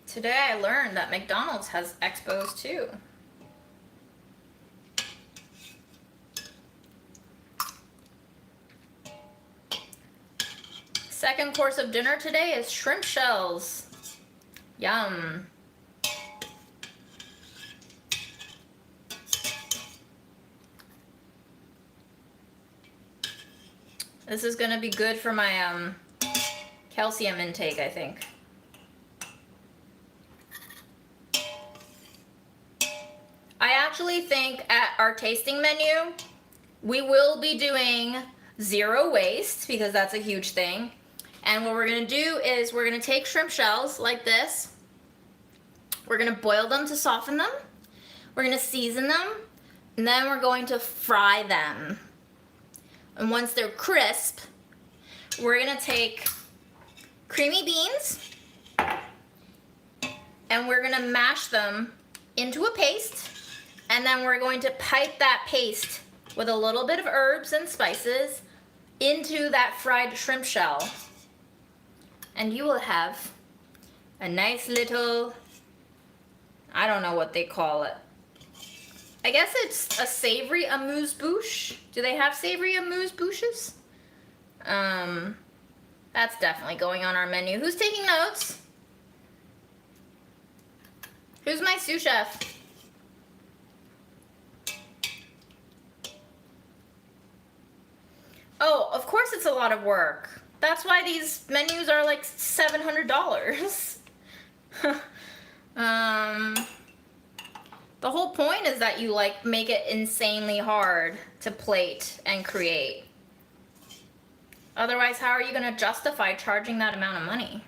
Today I learned that McDonald's has expos too. Second course of dinner today is shrimp shells. Yum. This is gonna be good for my calcium intake, I think. I actually think at our tasting menu, we will be doing zero waste because that's a huge thing. And what we're gonna do is we're gonna take shrimp shells like this. We're gonna boil them to soften them. We're gonna season them. And then we're going to fry them. And once they're crisp, we're gonna take creamy beans and we're gonna mash them into a paste. And then we're going to pipe that paste with a little bit of herbs and spices into that fried shrimp shell, and you will have a nice little, I don't know what they call it. I guess it's a savory amuse-bouche. Do they have savory amuse-bouches? That's definitely going on our menu. Who's taking notes? Who's my sous chef? Oh, of course it's a lot of work. That's why these menus are like $700. The whole point is that you like make it insanely hard to plate and create. Otherwise, how are you going to justify charging that amount of money?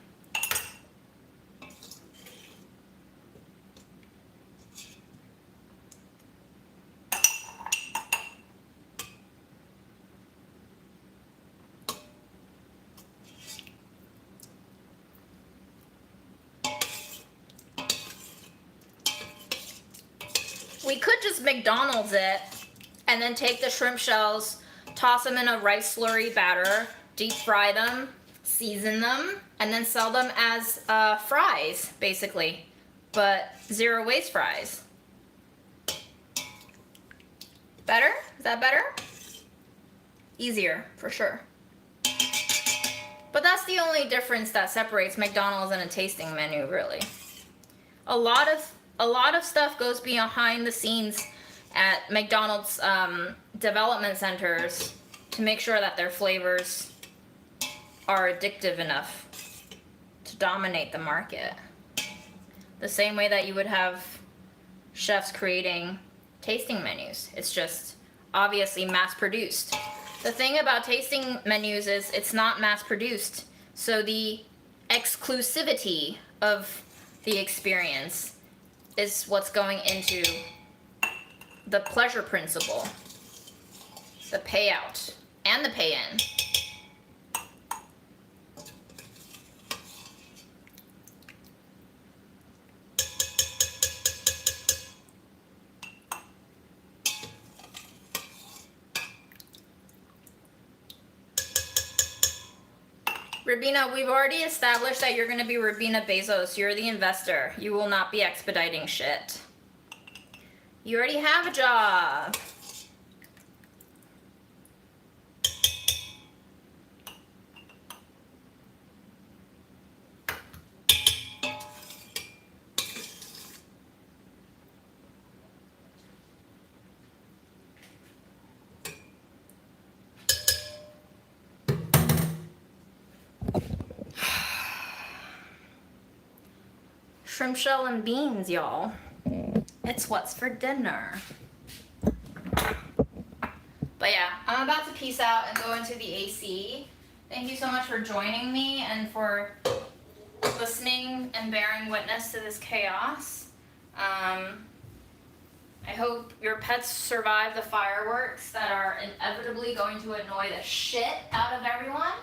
We could just McDonald's it and then take the shrimp shells, toss them in a rice slurry batter, deep fry them, season them, and then sell them as fries, basically, but zero waste fries. Better? Is that better? Easier, for sure. But that's the only difference that separates McDonald's and a tasting menu, really. A lot of stuff goes behind the scenes at McDonald's development centers to make sure that their flavors are addictive enough to dominate the market. The same way that you would have chefs creating tasting menus. It's just obviously mass produced. The thing about tasting menus is it's not mass produced, so the exclusivity of the experience is what's going into the pleasure principle, the payout, and the pay-in. Rabina, we've already established that you're going to be Rabina Bezos. You're the investor. You will not be expediting shit. You already have a job. Shrimp shell and beans, y'all. It's what's for dinner. But yeah, I'm about to peace out and go into the AC. Thank you so much for joining me and for listening and bearing witness to this chaos. I hope your pets survive the fireworks that are inevitably going to annoy the shit out of everyone.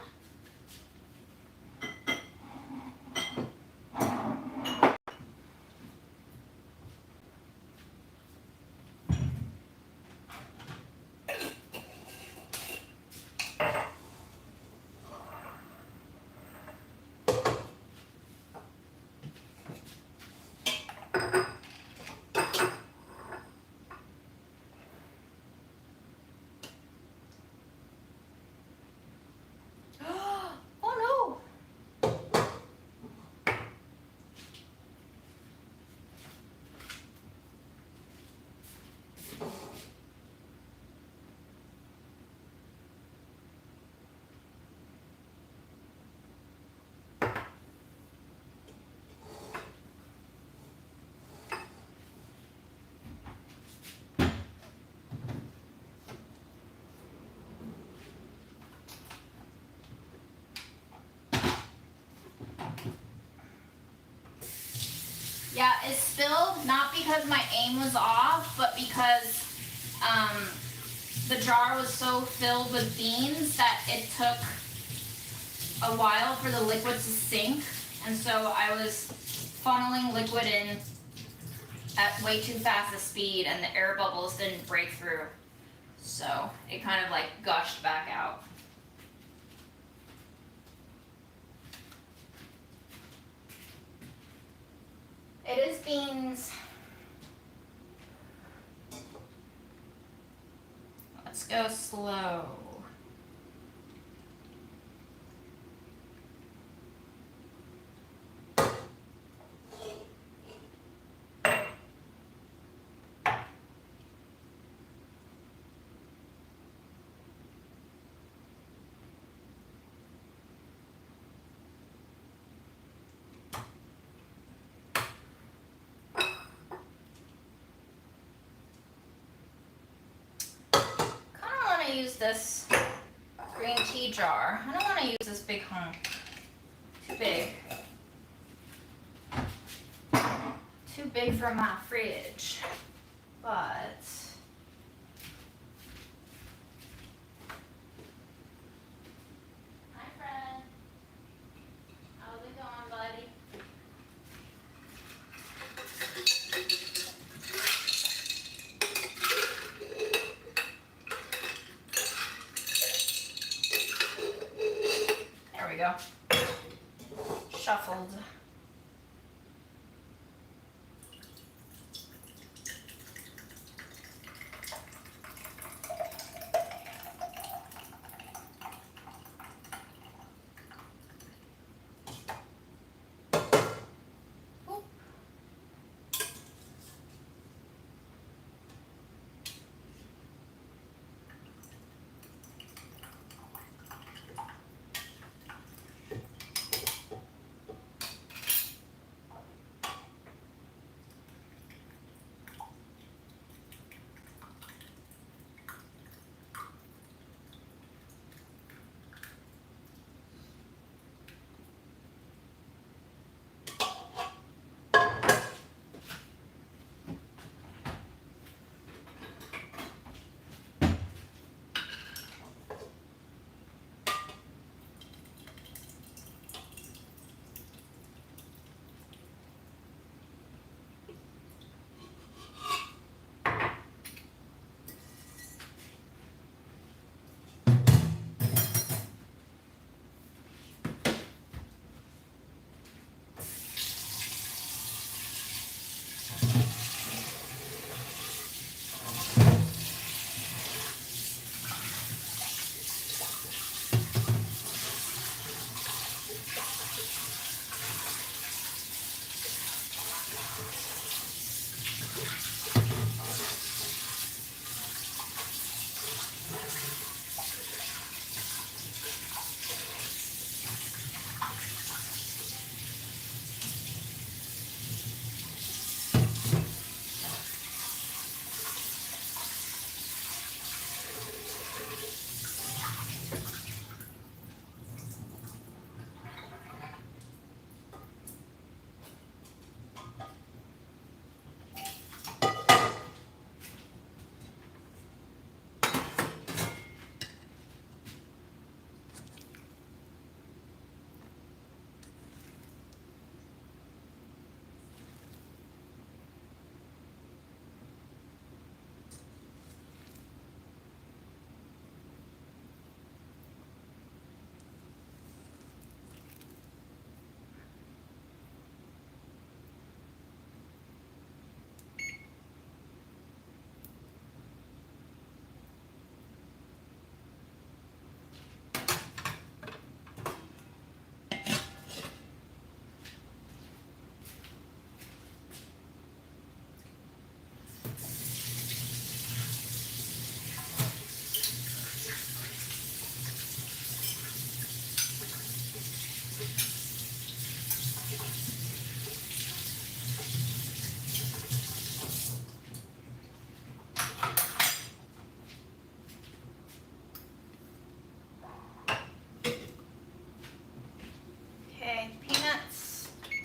Yeah, it spilled not because my aim was off, but because the jar was so filled with beans that it took a while for the liquid to sink, and so I was funneling liquid in at way too fast a speed, and the air bubbles didn't break through, so it kind of like gushed back out. It is beans. Let's go slow. Use this green tea jar. I don't want to use this big hunk. Too big. Too big for my fridge. But hi Fred. How's it going, buddy? There we go. Shuffled.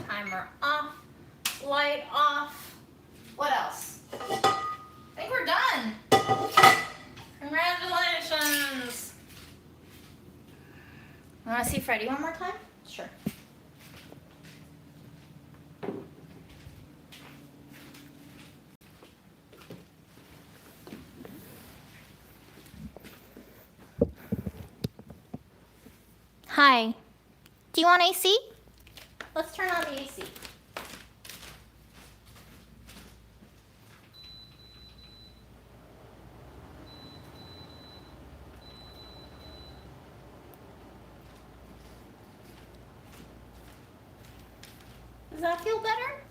Timer off, light off. What else? I think we're done. Congratulations. You want to see Freddie one more time? Sure. Hi. Do you want AC? Let's turn on the AC. that feel better?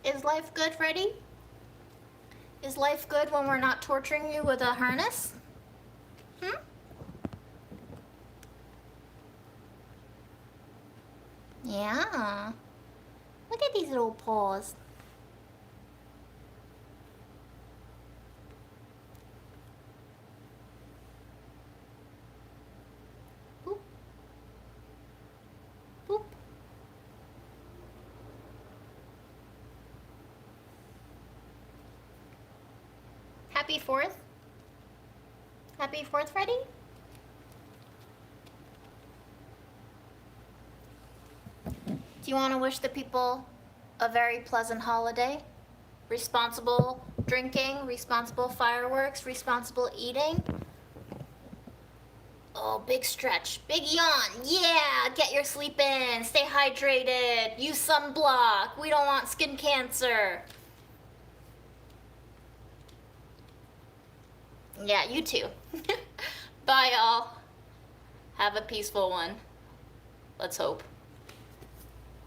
Is life good, Freddie? Is life good when we're not torturing you with a harness? Hmm? Yeah. Look at these little paws. Boop. Boop. Happy 4th? Happy 4th, Freddie? Do you want to wish the people a very pleasant holiday? Responsible drinking, responsible fireworks, responsible eating. Oh, big stretch, big yawn. Yeah, get your sleep in, stay hydrated, use sunblock. We don't want skin cancer. Yeah, you too. Bye, y'all. Have a peaceful one. Let's hope.